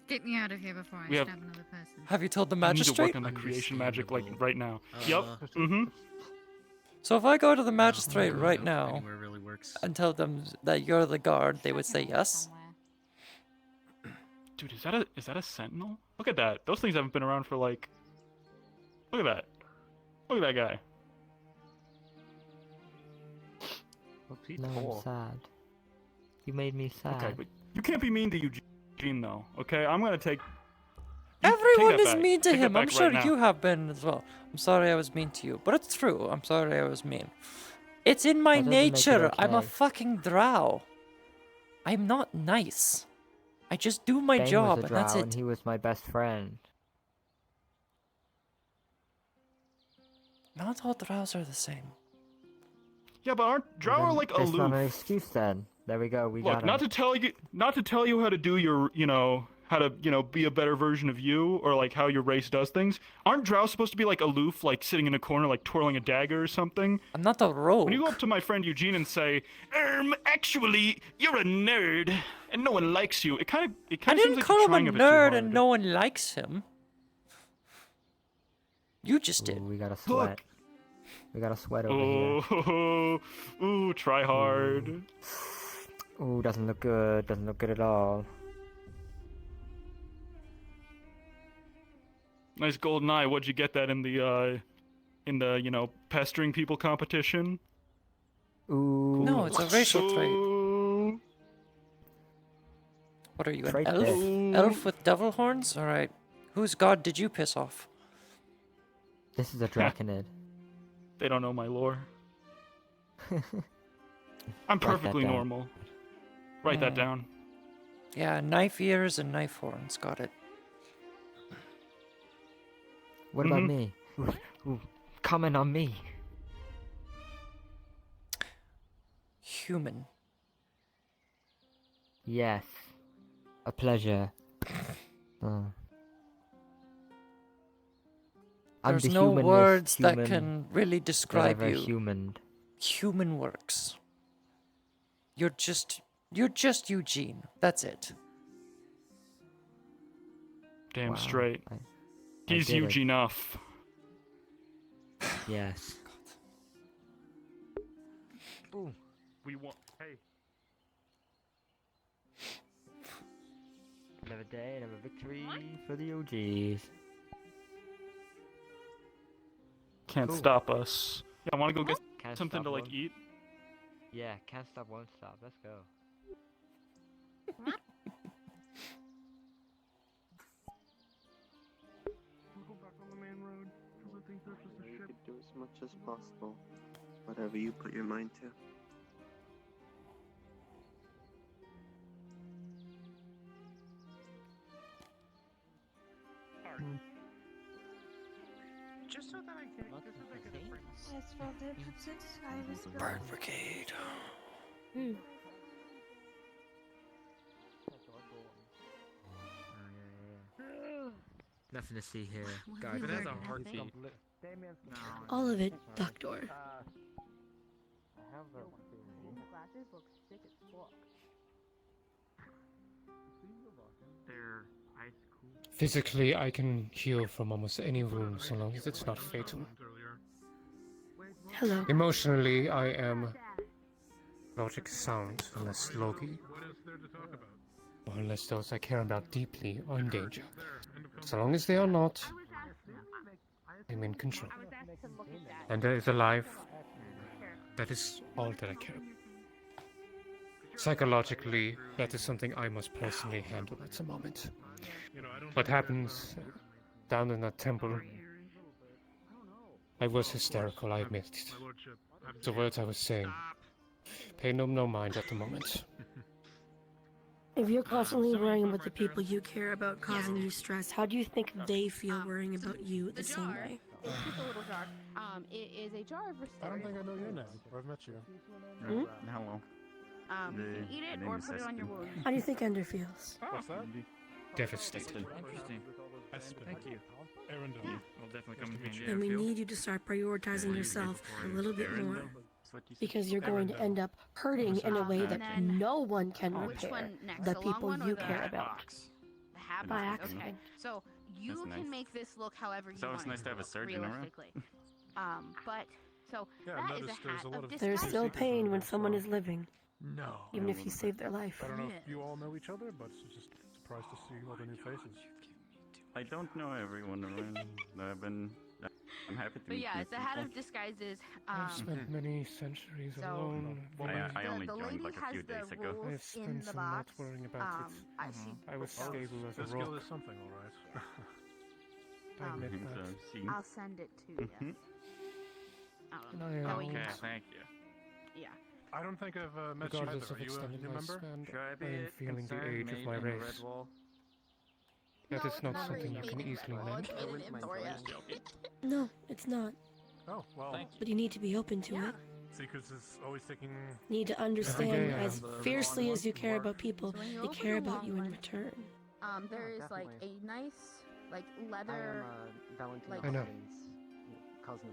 Get me out of here before I We have- stab another person. Have you told the I need to magistrate? work on that creation magic like right now. Uh, Yep. Mm-hmm. So if I go to the magistrate I don't right know if now anywhere really works. and tell them that you're the guard, they would say yes. Dude, is that a sentinel? Look at that. Those things haven't been around for like. Look at that. Look at that guy. No, I'm sad. You made me sad. Okay, but you can't be mean to Eugene though. Okay, I'm gonna take. Everyone that is back. mean to Take that him. I'm back sure right now. you have been as well. I'm sorry I was mean to you, but it's true. I'm sorry I was mean. It's in my That doesn't make it nature. I'm a okay. fucking drow. I'm not nice. I just do my Bane job, was a and that's drow, it. and he was my best friend. Not all drows are the same. Yeah, but aren't drow are like That's not an aloof. excuse then. There we go. We Look, got not him. to tell you how to do your, how to, be a better version of you, or like how your race does things. Aren't drow supposed to be like aloof, like sitting in a corner, like twirling a dagger or something? I'm not a rogue. When you go up to my friend Eugene and say, actually, you're a nerd, and no one likes you, it kind of I seems didn't like call you're him a trying a bit too nerd hard. and no one likes him. You just did. Ooh, we got a sweat. We got a sweat over here. Ooh, try hard. Ooh, doesn't look good. Doesn't look good at all. Nice golden eye. What'd you get that in the pestering people competition? Ooh. No, it's a racial trait. Ooh. What are you, an Trait elf? diff. Elf with devil horns? Alright. Whose god did you piss off? This is a draconid. They don't know my lore. I'm that perfectly down. normal. Write that Yeah. down. Yeah, knife ears and knife horns. Got it. What about me? Ooh, comment on me. Human. Yes. A pleasure. Oh. I'm There's the no humanest words that human can really describe ever you. humaned. Human works. You're just Eugene. That's it. Damn Wow, straight. I He's did it. huge enough. Yes. Ooh. We want. Hey. Another day, another victory for the OGs. Can't Cool. stop us. Yeah, I want to go get Can't something stop to like one. eat. Yeah, can't stop, won't stop. Let's go. You could do as much as possible, whatever you put your mind to. Just so that I can. As for the princess, I was Burn Brigade. Nothing to see here. God, Guard it has a nothing. heartbeat. All of it, Doctor. They're ice cool. Physically, I can heal from almost any wound so long as it's not fatal. Hello. Emotionally, I am logic sound unless Loki, or unless those I care about deeply are in danger. So long as they are not, I'm in control. And there is a life. That is all that I care about. Psychologically, that is something I must personally handle at the moment. What happens down in that temple, I was hysterical, I admit it. The words I was saying. Pay no mind at the moment. If you're constantly worrying about the people you care about causing you stress, how do you think they feel worrying about you the same way? It's a little jar. It is a jar of I don't restored. think I know your name, or I've met you. Hmm? Hello. You can eat it my or name is put it on your Espen. wound. How do you think Ender feels? What's that? Devastated. Interesting. Thank you. Arundel. We'll definitely come in handy. And we need you to start prioritizing yourself a little bit more. Because you're going to end up hurting in a way that no one can Which repair one next? the long people one or you the care about. The half By box? accident. Okay. So you That's can nice. make this look however you It's always want. nice to have a surgeon around. realistically. But so Yeah, I've that is noticed a there's hat a lot of of disguise. There's still secrets pain on when this, someone so- is living, No. even if you save their life. I don't know if you all know each other, but just surprised to see all the new faces. I don't know everyone around. I'm happy to But meet yeah, new it's a hat people. of disguises. I've spent many centuries so- alone. I only the joined lady like a has few the days ago. rules I've in spent the some box. not worrying about it. I was stable as a The skill rock. is something, alright. I admit So that. I've seen. I'll send it to you. And I That way am, you Okay, know. thank you. Yeah. I don't think I've met you regardless either. of Are you a extended new member? lifespan, Should I be I am feeling the concerned age of made my in race. Redwall? That No, is it's not not something you made can in easily Redwall, learn. it's made in Emporia. No, it's not. Oh, well. Thank you. But you need to be open to Yeah. it. Secrets is always taking... You need to Every understand, day I as am. fiercely as you care about people, So when you they open care the about you long in one, return. There is like a nice like leather like I know.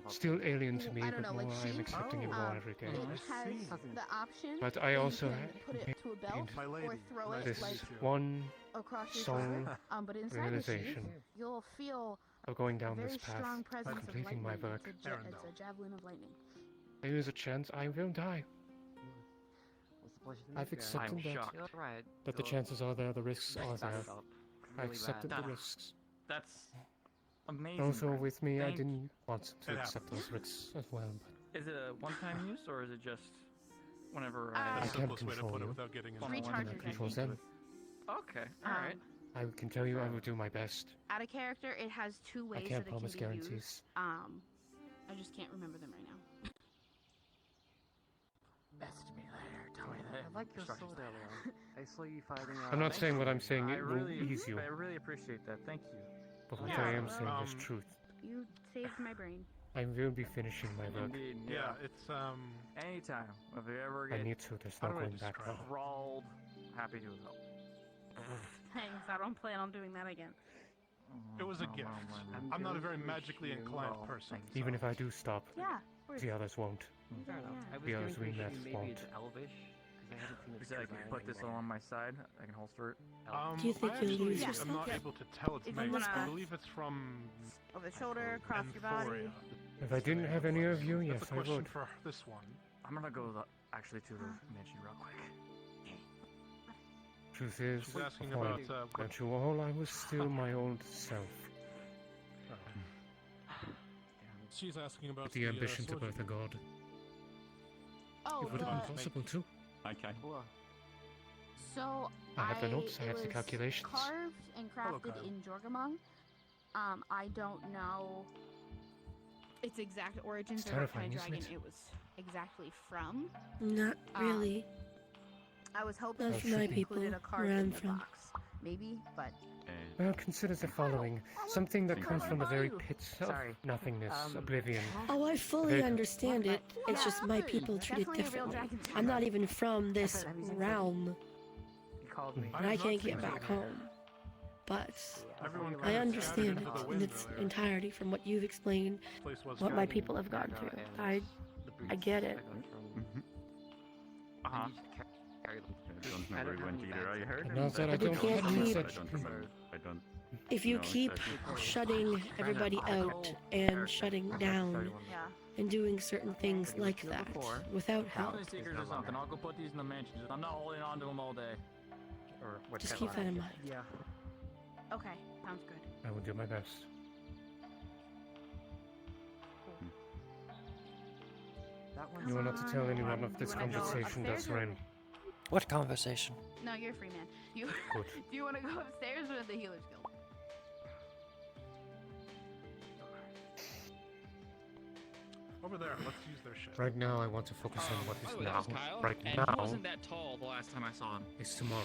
Still alien to me, I don't but know, more like I am sheet. accepting it more every day. It has the option But I that you also can put it to a belt My lady, or throw nice it this like one across your sole shoulder. But inside the sheath, realization you'll feel of going a down very this path, strong presence of completing lightning. my work. It's a javelin of lightning. There is a chance I will die. I've accepted that the chances are there, the risks are there. I accepted the risks. That's amazing. Also, Brent. with me, I Thank- didn't want to It accept those risks as well. Is it a one-time use or is it just whenever? I the can't simplest way to control put it you. without getting into Three it. I charges, cannot I control think. them. Okay, all right. I can tell you I will do my best. Out of character, it has two ways can't that it promise can be guarantees. used. I just can't remember them right now. Message me later. Tell me that. I like your sword earlier. I saw you fighting. I'm not saying what I'm saying, I it will really, ease you. I really appreciate that. Thank you. But what Yeah, I am well, saying is truth. You saved my brain. I will be finishing my work. Indeed. Yeah, it's, Anytime. If you ever I get need to, there's How no do I going back describe now. enthralled, happy to help. Thanks, I don't plan on doing that again. it was a gift. I'm not a very magically inclined person. Even if I do stop, Yeah, of course. the others won't. Fair enough. I was The going others to we assume met maybe won't. it's Elvish, because I haven't seen it. So I can put this along my side. I can holster it. Do you think I you'll actually lose am yourself? not able to tell its If you name. wanna- I believe it's from Over the shoulder, across your body. Emphoria. If I didn't have any of you, yes, That's a I question would. for this one. I'm gonna go actually to the mansion real quick. Truth is, She's asking before about, I what- went to all, I was still my old self. She's asking about With the ambition to sword birth a god. Oh, It would have been possible too. Okay. So I have the notes, I it have the was calculations. Carved and Hello, crafted Kyle. in Jorgamung. I don't know its exact origins It's or what kind terrifying, of isn't dragon it? it was exactly from. Not really. I was hoping That's it my included people, a card where in I'm the from. box. Maybe, but Well, consider the following. Something that comes from the very pits of Sorry. nothingness, oblivion. Oh, I fully Very- understand it. It's Yeah, just my good. people treat it Definitely a real differently. dragon's I'm not mother. even from this realm, He called me. and I can't get back home. But Everyone I kind of understand scattered it into the in wind its earlier. entirety from what you've explained, Place was what my scattered. people have gone through. I get it. Uh-huh. I don't know where he went either. I heard And him. now that I But you don't can't have any keep- such... I don't. If you know keep exactly. shutting everybody out and shutting down Yeah. and doing certain things like that without help, Tell me secrets or something. I'll go put these in the mansion. I'm not holding on to them all day. just keep that in mind. Yeah. okay, sounds good. I will do my best. You are not to tell anyone of this You wanna go conversation, upstairs does or- Ren? What conversation? No, you're a free man. You Good. do you want to go upstairs or the Healer's Guild? Over there, let's use their shit. Right now, I want to focus on what is Oh, that now. was Kyle. Right and now he wasn't that tall the last time I saw him. is tomorrow.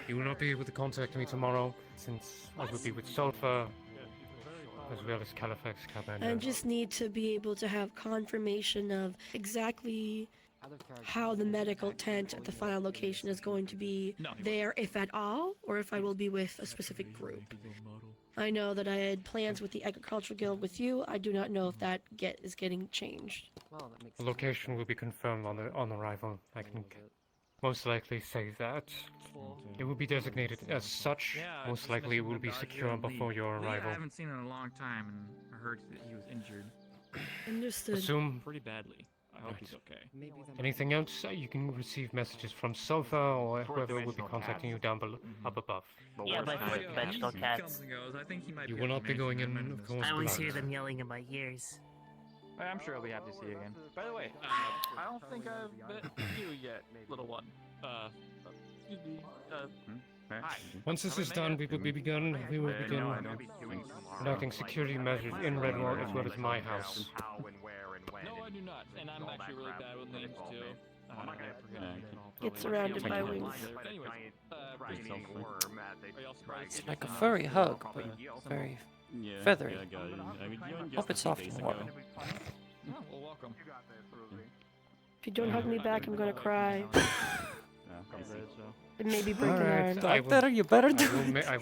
You will not be able to contact me tomorrow, since I will be with Sulfur as well as Califax, I Cabana. just need to be able to have confirmation of exactly how the medical tent at the final location is going to be there, if at all, or if I will be with a specific group. I know that I had plans with the Agricultural Guild with you. I do not know if that is getting changed. The location will be confirmed on arrival. I can most likely say that. It will be designated as such. Most likely it will be secure before your arrival. I haven't seen him in a long time, and I heard that he was injured. Understood. Assume. Pretty badly. I hope he's okay. Anything else? You can receive messages from Sofa or whoever will be contacting you down below, up above. Yeah, my vegetable cats. I think he might You will not be going in, of course. I always blind. hear them yelling in my ears. I'm sure I'll be happy to see you again. By the way, I don't think I've met you yet, little one. Excuse me. Hi. Once this is done, we will begin conducting security measures in Redwall as well as my house. No, I do not, and I'm actually really bad with names too. Get surrounded by wings. Anyways, It's like a furry hug, but very feathery. Hope it's soft and warm. well, welcome. If you don't hug me back, I'm gonna cry. It may be breaking Alright, Doctor, you better do it. I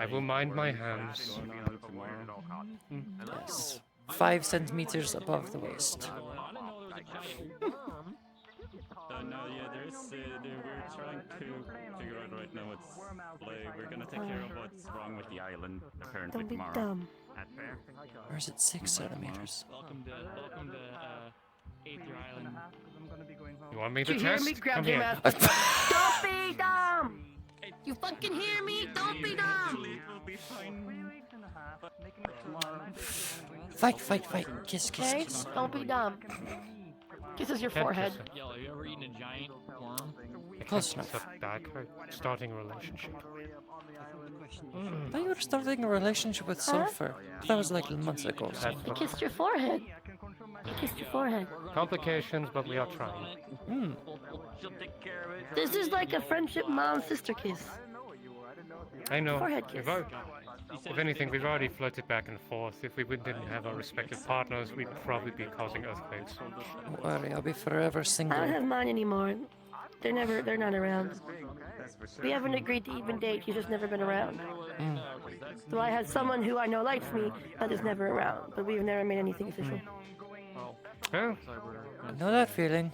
will mind my hands. Yes. 5 centimeters above the waist. No, yeah, we're trying to figure out right now what's like. We're gonna take care of what's wrong with the island apparently Don't be tomorrow. dumb. Or is it 6 centimeters? Welcome to Aether Island. You want me Did to you hear test? me? Grab Come your here. mask. Don't be dumb! You fucking hear me? Don't be dumb! Fight, fight, fight. Kiss, kiss, Okay? kiss. Don't be dumb. Kisses your forehead. Yo, have you ever eaten a giant worm? Close enough. Step back. Starting a relationship. I thought you were starting a relationship with Sulfur. That was like months ago. I kissed your forehead. I kissed your forehead. Complications, but we are trying. This is like a friendship mom-sister kiss. I know. Forehead kiss. If anything, we've already floated back and forth. If we didn't have our respective partners, we'd probably be causing earthquakes. Don't worry, I'll be forever I single. don't have mine anymore. They're not around. We haven't agreed to even date, he's just never been around. So I had someone who I know likes me, but is never around. But we've never made anything official. Yeah. I know that feeling.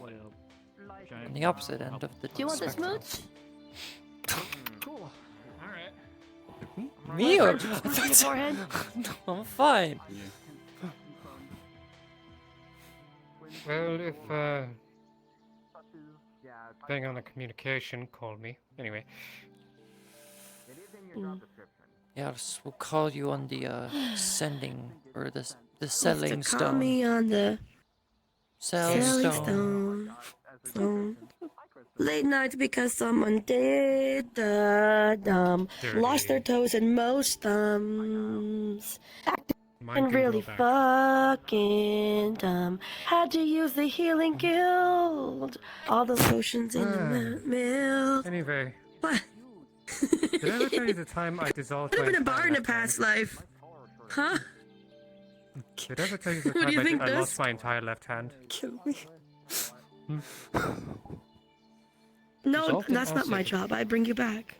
On the opposite end of the Do you want the spectrum. smooch? Cool. Alright. Me or? Smooch in your forehead? No, I'm fine. Well, if staying on the communication, call me. Anyway. Yes, we'll call you on the sending or the selling Call stone. me on the Selling stone. Late nights because someone did the dumb. Lost their toes and most thumbs. And really fucking dumb. Had to use the healing guild. All the potions in the milk. Anyway. What? Did I ever tell you the time I dissolved I've my been a entire bar in a left hand? past life. Huh? Did I ever tell you the What do you time think I this? lost my entire left hand? Kill me. No, Dissolved in that's not my acid. job. I bring you back.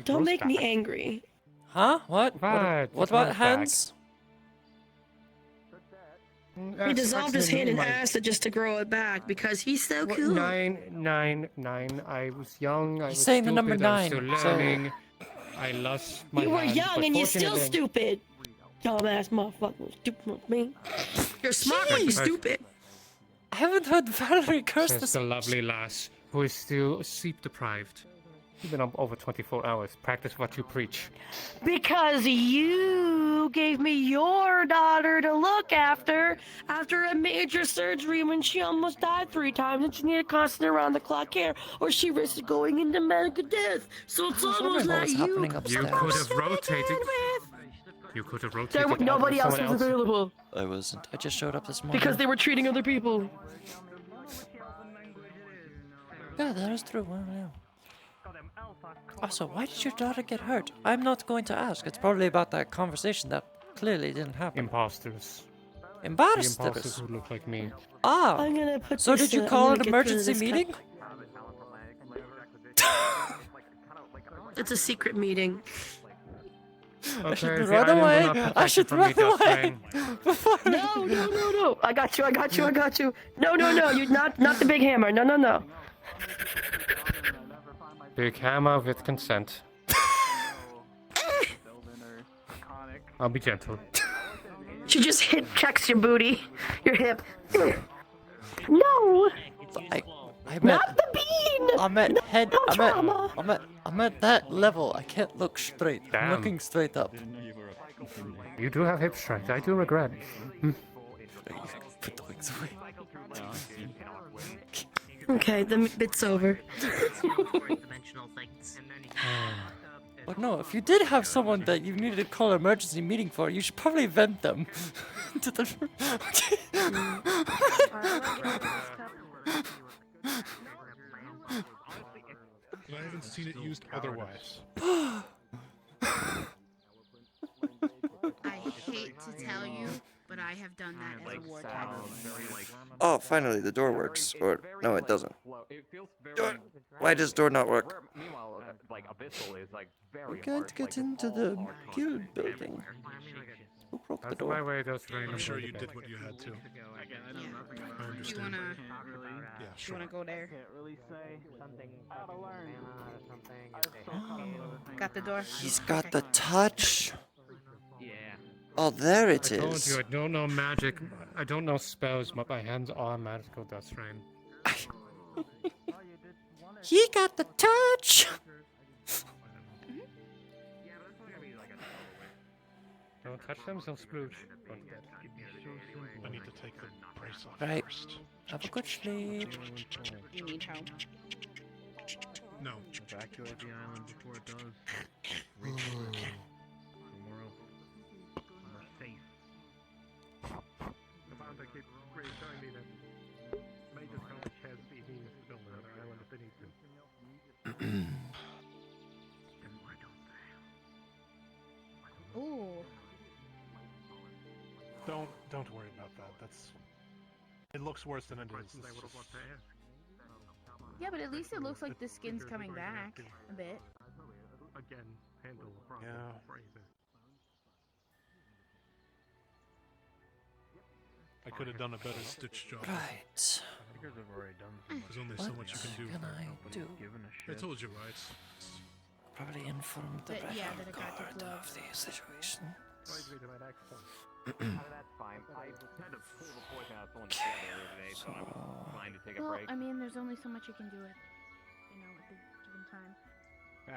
Don't make me angry. Huh? What? Right, What it about grows back. hands? He dissolved his hand in my- acid just to grow it back because he's so What, cool. 9. I was young. I was He's saying the number stupid, I was 9, still so- learning. I lost my You were hand, young but and you're still fortunately- stupid. Dumbass motherfucker. Stupid with me. You're smart, but you're Jeez. stupid. I haven't heard Valerie curse Says this the lovely lass, who is still sleep deprived. You've been up over 24 hours. Practice what you preach. Because you gave me your daughter to look after a major surgery when she almost died 3 times and she needed constant around-the-clock care or she risked going into medical death. So it's I was almost wondering what like was you. happening You upstairs. could have rotated. You could have rotated. out Nobody with else someone was available I wasn't. I just showed up this morning. because they were treating other people. Yeah, that is true. Wow, yeah. Also, why did your daughter get hurt? I'm not going to ask. It's probably about that conversation that clearly didn't happen. Imposters. The Imposters? imposters who look like me. Ah! I'm gonna put So this, did you I'm call gonna an get rid of emergency this cup. meeting? It's a secret meeting. I should Okay, the run islands are away. not I protected should from run me, Dust away. Rain. No. I got you. No. You not the big hammer. No. Big hammer with consent. I'll be gentle. She just checks your booty, your hip. No. I meant, Not the bean. I'm at head. No I'm trauma. at that level. I can't look straight. I'm Damn. looking straight up. You do have hip strength. I do regret. Put the wings away. Okay, the bit's over. But no, if you did have someone that you needed to call an emergency meeting for, you should probably vent them. To the... I haven't seen it used otherwise. I hate to tell you, but I have done that as a wartime. Oh, finally, the door works. Or, no, it doesn't. Door. Why does door not work? Meanwhile, like Abyssal is like very. We can't get into the guild building. Who broke the That's door? my way, Dust Rain. I'm sure you did what you had to. I understand. Yeah, sure. You wanna go there? Got the door. He's got the touch. Oh, there it I told is. you, I don't know magic. I don't know spells, but my hands are magical, Dust Rain. He got the touch. Don't touch them, they'll splooge. I need to take the brace off Right. first. Have a good sleep. You need help. No. Evacuate the island before it does. Ooh. Don't worry about that. It looks worse than it is. Yeah, but at least it looks like the skin's coming back a bit. Again, handle the process. I could have done a better stitch job. Right. There's only so much you can do. Can I do? I told you, right? Probably inform the But, yeah, that it got guard to of the situation. That's fine. I had to pull the poison out of someone's head earlier today, so I'm trying to take a Well, break. I mean, there's only so much you can do at the given time.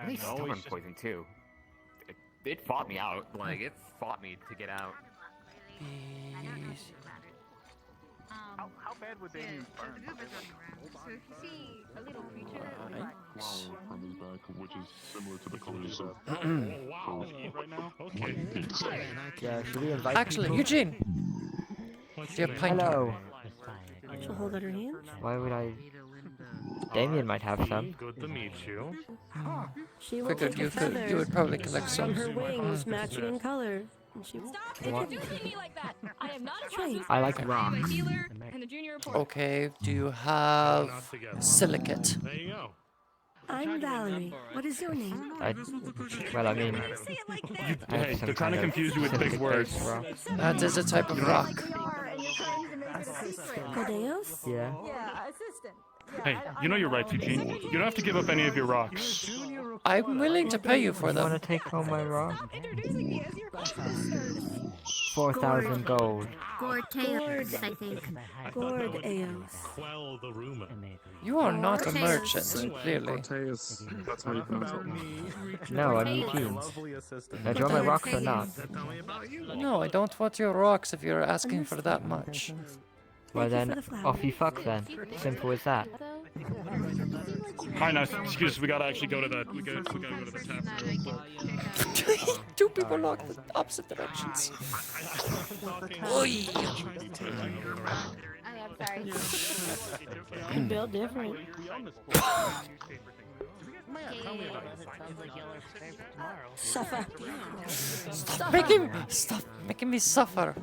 I need stubborn poison too. It fought me out. Like it fought me to get out. How bad would they use burn? So if you see a little creature from his back, which is similar to the colors of. Wow. Right now? Okay. Yeah, should we invite Actually, people? Eugene. Do you have pine Hello. She'll hold out her hand. Why would I? Damien might have some. Good to meet you. She will Figured take a you feather would probably collect from some. her wings, matching in color. And she What? me like that. I am not a Trace. I like rocks. healer and a junior reporter. Okay, do you have silicate? There you go. I'm Valerie. What is your name? Well, I mean, I Hey, have some they're trying to kind of confuse you with big words. rock. That is a type of rock. Godeos? Yeah. Yeah, assistant. Hey, you know your rights, Eugene. You don't have to give up any of your rocks. I'm willing to pay you for Want to them. take home my rock? Introducing me as your 4,000 gold. Gourd, I think. Gourd Eos. Quell the rumor. You are not a merchant, clearly. That's how you pronounce it. No, I'm Eugene. Now, do you want my rocks or not? No, I don't want your rocks if you're asking for that much. Well then, off you fuck then. Simple as that. Hi, nice. Excuse us, we gotta actually go to the. We gotta go to the tap room. Two people lock the opposite directions. Oi! I'm sorry. Built different. Tell me about your sounds like y'all are prepared for tomorrow. Suffer. Stop making me suffer.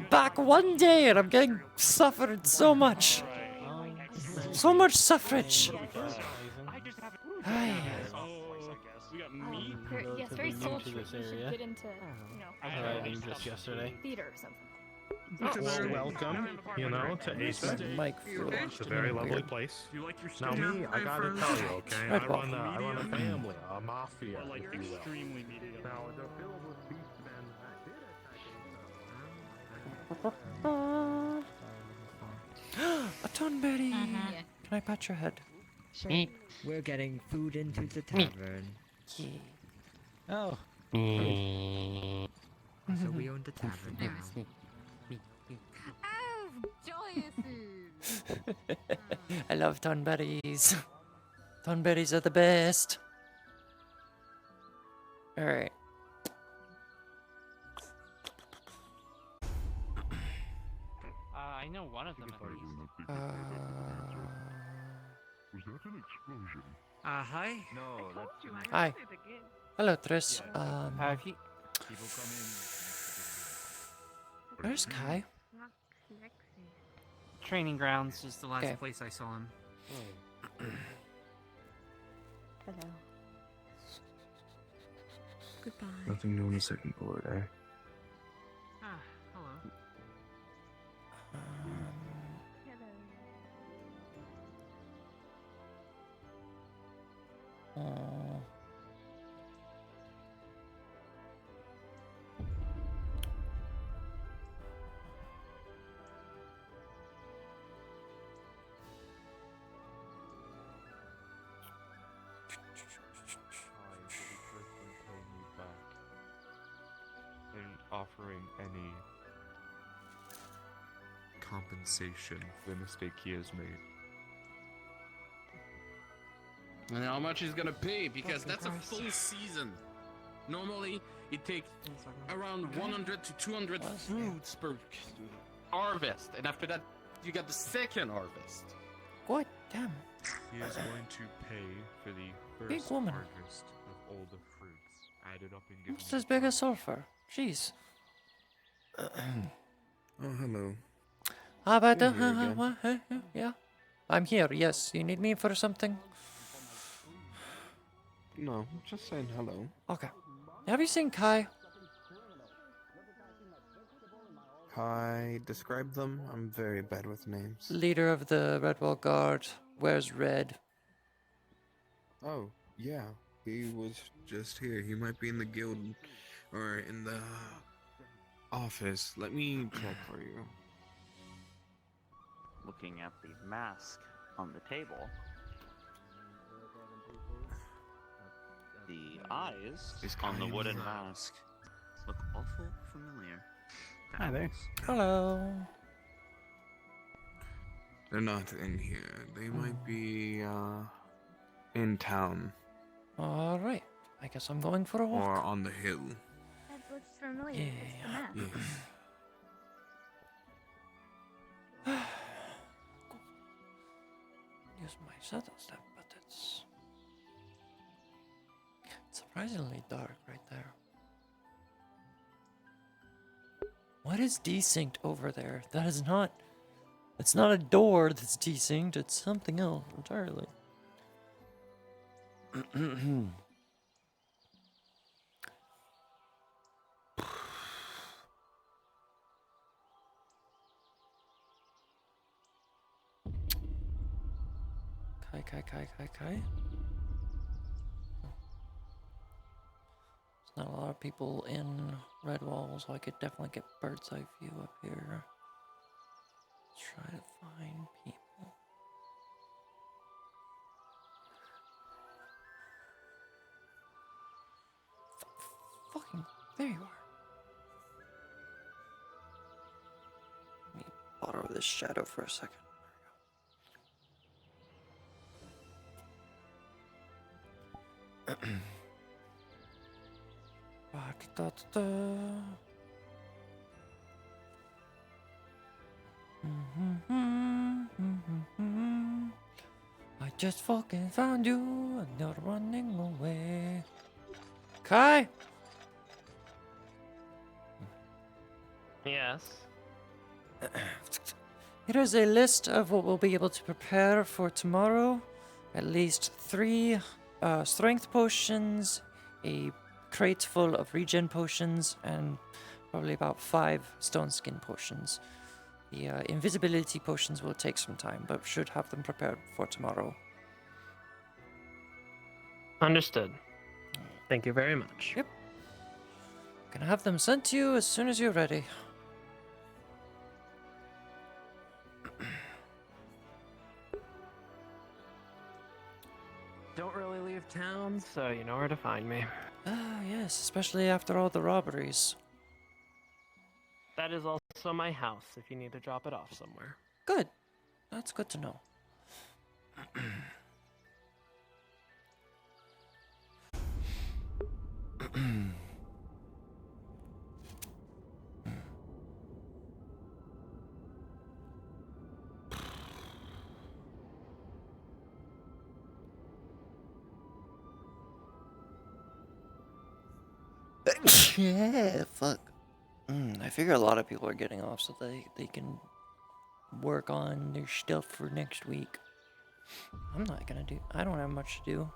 Back one day and I'm getting suffered so much. So much suffrage. Aye. We got meat. Yes, very sultry. You should get into, Arriving just yesterday. theater or something. Well, welcome, you know, to Aether. It's a very lovely place. Now me, I gotta tell you, okay, I run a family, a mafia, if you will. Extremely medium. Now they're filled with beastmen that did A Tonberry. Yeah. Can I pat your head? Sure. We're getting food into the tavern. Oh. So we own the tavern now. Oh, joyous. I love Tonberries. Tonberries are the best. Alright. I know one of them at least. Was that an explosion? Hi. No, that's Hi. Hello, Triss. Have you? People come in. Where's Kai? Training grounds is the last Okay. place I saw him. Hello. Goodbye. Nothing new on the second board, eh? Ah, hello. Oh. And offering any compensation for the mistake he has made. And how much he's gonna pay, because that's a full season. Normally, it takes around 100 to 200 fruits per harvest, and after that, you get the second harvest. God damn. He is going to pay for the Big first woman. harvest of all the fruits, added up and given. It's as big as sulfur. Jeez. Oh, hello. How about You're here again. yeah. I'm here, yes. You need me for something? No, just saying hello. Okay. Have you seen Kai? Hi, describe them. I'm very bad with names. Leader of the Redwall Guard. Wears red. Oh, yeah. He was just here. He might be in the guild or in the office. Let me check for you. Looking at the mask on the table, the eyes on the wooden mask look awful familiar. Hi there. Hello. They're not in here. They might be, in town. Alright. I guess I'm going for a walk. Or on the hill. That looks familiar. It's the map. Yes. Use my shuttle step, but it's surprisingly dark right there. What is desynced over there? That is not. It's not a door that's desynced. It's something else entirely. Kai. There's not a lot of people in Redwall, so I could definitely get bird's eye view up here. Let's try to find people. Fucking, there you are. Let me borrow this shadow for a second. I just fucking found you and you're running away. Kai? Yes. Here is a list of what we'll be able to prepare for tomorrow. At least 3 strength potions, a crate full of regen potions, and probably about 5 stone skin potions. The invisibility potions will take some time, but should have them prepared for tomorrow. Understood. Thank you very much. Yep. Gonna have them sent to you as soon as you're ready. Don't really leave town, so you know where to find me. Ah, yes, especially after all the robberies. That is also my house if you need to drop it off somewhere. Good. That's good to know. Yeah, fuck. I figure a lot of people are getting off so they can work on their stuff for next week. I'm not gonna do. I don't have much to do.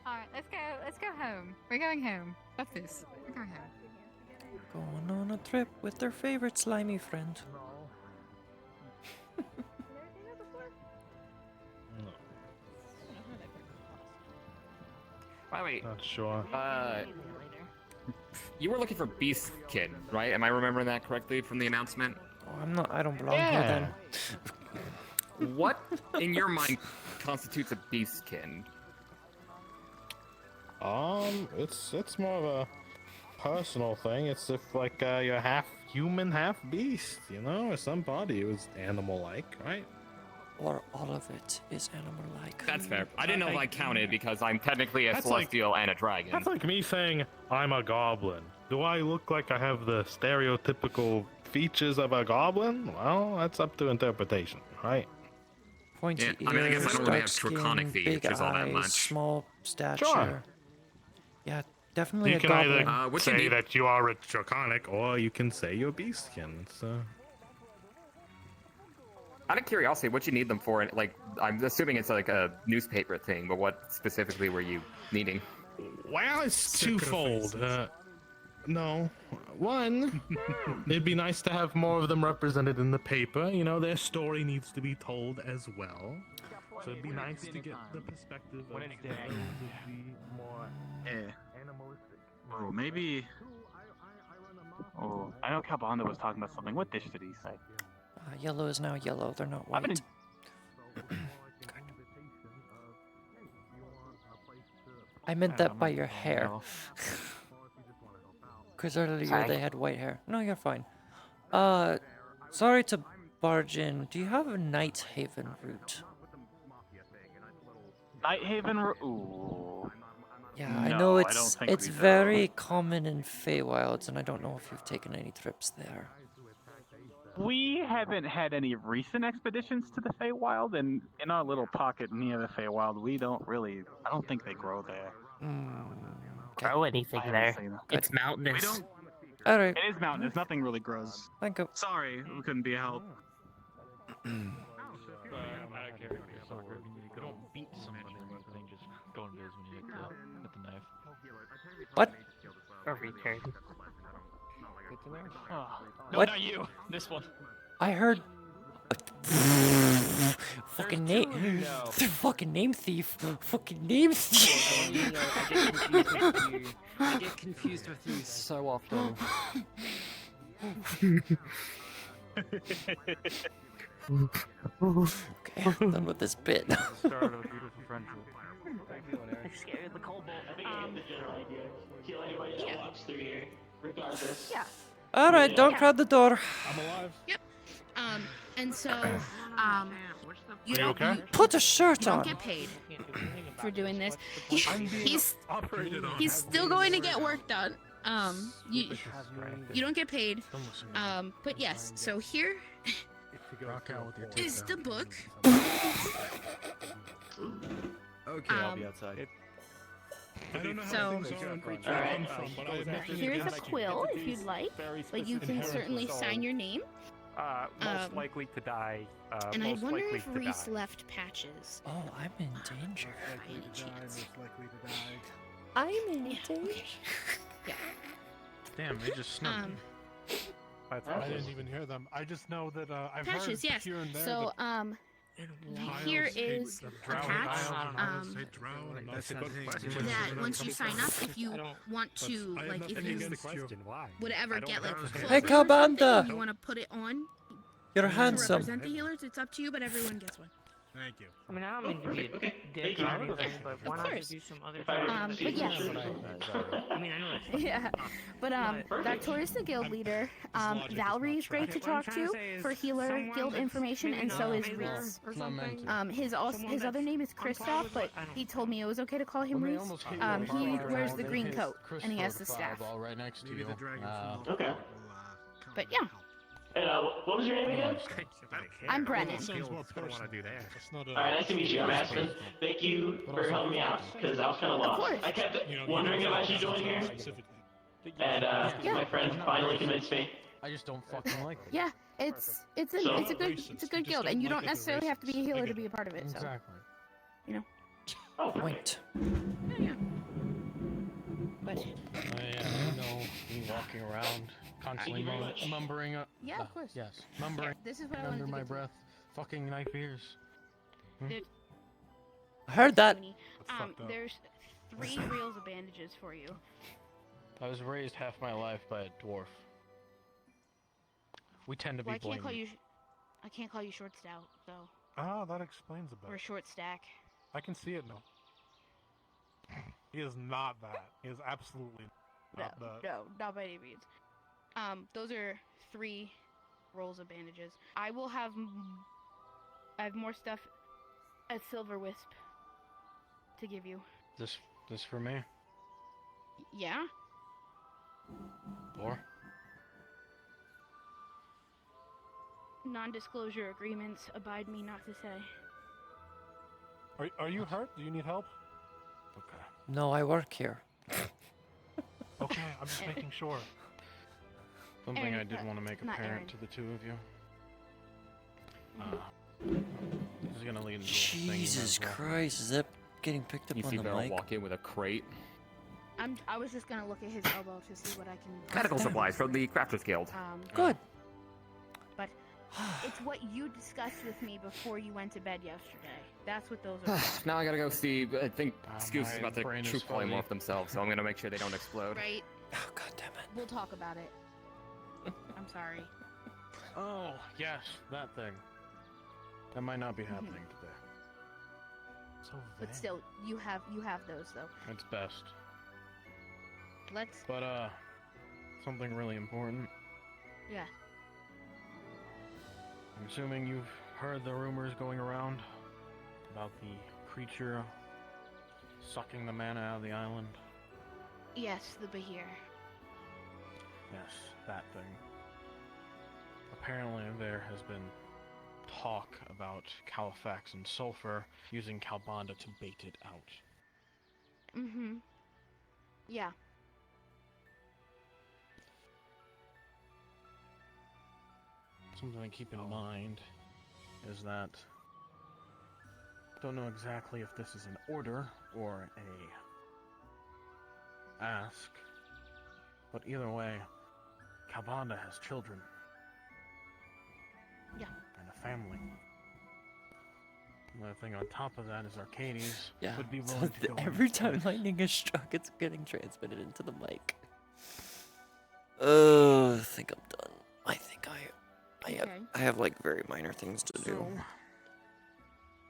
Alright, let's go home. We're going home. Fuck this. We're going home. Going on a trip with their favorite slimy friend. By the way, not sure. You were looking for Beast Kid, right? Am I remembering that correctly from the announcement? Oh, I'm not. I don't belong here then. What, in your mind, constitutes a Beastkin? It's more of a personal thing. It's if like you're half human, half beast, you know, or somebody who's animal-like, right? Or all of it is animal-like. That's fair. I didn't know if I counted because I'm technically a celestial and a dragon. That's like me saying I'm a goblin. Do I look like I have the stereotypical features of a goblin? Well, that's up to interpretation, right? Pointy ears, I mean, I guess I don't really have dark draconic skin, features big all that eyes, much. small stature. Sure. Yeah, definitely You a can goblin. either say that you are a draconic, or you can say you're beastkin. So, out of curiosity, what you need them for? Like, I'm assuming it's like a newspaper thing, but what specifically were you needing? well, it's twofold. No, one, it'd be nice to have more of them represented in the paper. You know, their story needs to be told as well. So it'd be nice to get the perspective of those would be more animalistic. Oh, maybe. Oh, I know Calbanda was talking about something. What dish did he say? Yellow is now yellow. They're not I've been white. I meant that by your hair. Because earlier Sorry. they had white hair. No, you're fine. Sorry to barge in. Do you have a Night Haven route? Nighthaven. Ooh. Yeah, I No, know I don't think it's we do. very common in Feywilds, and I don't know if you've taken any trips there. We haven't had any recent expeditions to the Feywild, and in our little pocket near the Feywild, we don't really. I don't think they grow there. Grow anything I haven't there. seen them. It's mountainous. We don't. All right. It is mountainous. Nothing really grows. Thank you. Sorry, we couldn't be a help. Don't beat somebody or anything, just go in biz when you hit the knife. What? A return. Oh, no, What? not you. This one. I heard. Fucking name. No. Fucking name thief. Fucking name thief. I get confused with you so often. Okay, I'm done with this bit. Start of a beautiful friendship. I'm scared of the cobalt. Yeah. Alright, don't crowd the door. I'm alive. Yep. And so, you Are you don't okay? Put a shirt you don't on. get paid for doing this. He's still going to get work done. You don't get paid. But yes. So here is the book. Okay, I'll be outside. I don't know how So- things are and where they come from, but I admit Here's a quill if you'd like, but you can certainly sign your name. Most likely to die. And I most wonder likely if to Reese die. left patches. Oh, I'm in danger. By any chance. I'm in danger. Yeah. Damn, they just snuck. That's I didn't even hear them. I just know that I've Patches, heard yes. here and there So, that here is a patch. that That once you sign up, if you want to, like, if you whatever, get like Hey, clothes or something, Kabanda. you want to put it on You're to handsome. represent the healers. It's up to you, but everyone gets one. Thank you. I mean, I don't mean to be a dick or anything, but why not course. do some other But yes. I mean, I know that's Yeah, but Victoria's the guild leader. Valerie is great to talk to for healer guild information, and so is Reese. His other name is Kristoff, but he told me it was okay to call him Reese. He wears the green coat and he has the staff. Right next to you. Okay. But yeah, And what was your name again? I'm Brennan. Alright, nice to meet you. I'm Aspen. Thank you for helping me out, because I was kind of lost. I kept wondering if I should join here. And my friend finally convinced me. I just don't fucking like it. Yeah, it's a good guild, and you don't necessarily have to be a healer to be a part of it. So, Exactly. you know. Oh, Point. Yeah. But You walking around constantly mumbling. yeah, of course. Yes, mumbling. This is what I wanted under to my get to. breath. Fucking knife ears. Dude, I heard that. There's 3 reels of bandages for you. I was raised half my life by a dwarf. We tend to be Well, I blamed. can't call you short stout, so Ah, that explains a bit. or short stack. I can see it now. He is not that. He is absolutely not that. No, not by any means. Those are 3 rolls of bandages. I will have. I have more stuff at Silver Wisp to give you. This for me? Yeah. Or? Non-disclosure agreements abide me not to say. Are you hurt? Do you need help? Okay. No, I work here. Okay, I'm just making sure. Something Aaron, I did want to make not apparent Aaron. to the 2 of you. This is gonna lead into a thing you might Jesus as well. Christ, is that getting picked up You on see the Beryl mic? walk in with a crate. I was just gonna look at his elbow to see what I can. Medical supplies from the Crafters Guild. Good. But it's what you discussed with me before you went to bed yesterday. That's what those are. Now I gotta go see. I think Xukuth is my about to brain is troop foggy. polymorph themselves, so I'm gonna make sure they don't explode. Right. Oh, God damn it. We'll talk about it. I'm sorry. Oh, yes, that thing. That might not be happening today. But still, you have those though. It's best. Let's. But, something really important. Yeah. I'm assuming you've heard the rumors going around about the creature sucking the mana out of the island. Yes, the Bahir. Yes, that thing. Apparently there has been talk about Califax and Sulfur using Calbanda to bait it out. Mm-hmm. Yeah. Something to keep in mind is that I don't know exactly if this is an order or a ask, but either way, Calbanda has children. Yeah. And a family. Another thing on top of that is Arcades Yeah. would be so willing to go every time lightning is struck, it's getting transmitted into the mic. I think I'm done. I think I have like very minor things to do. So,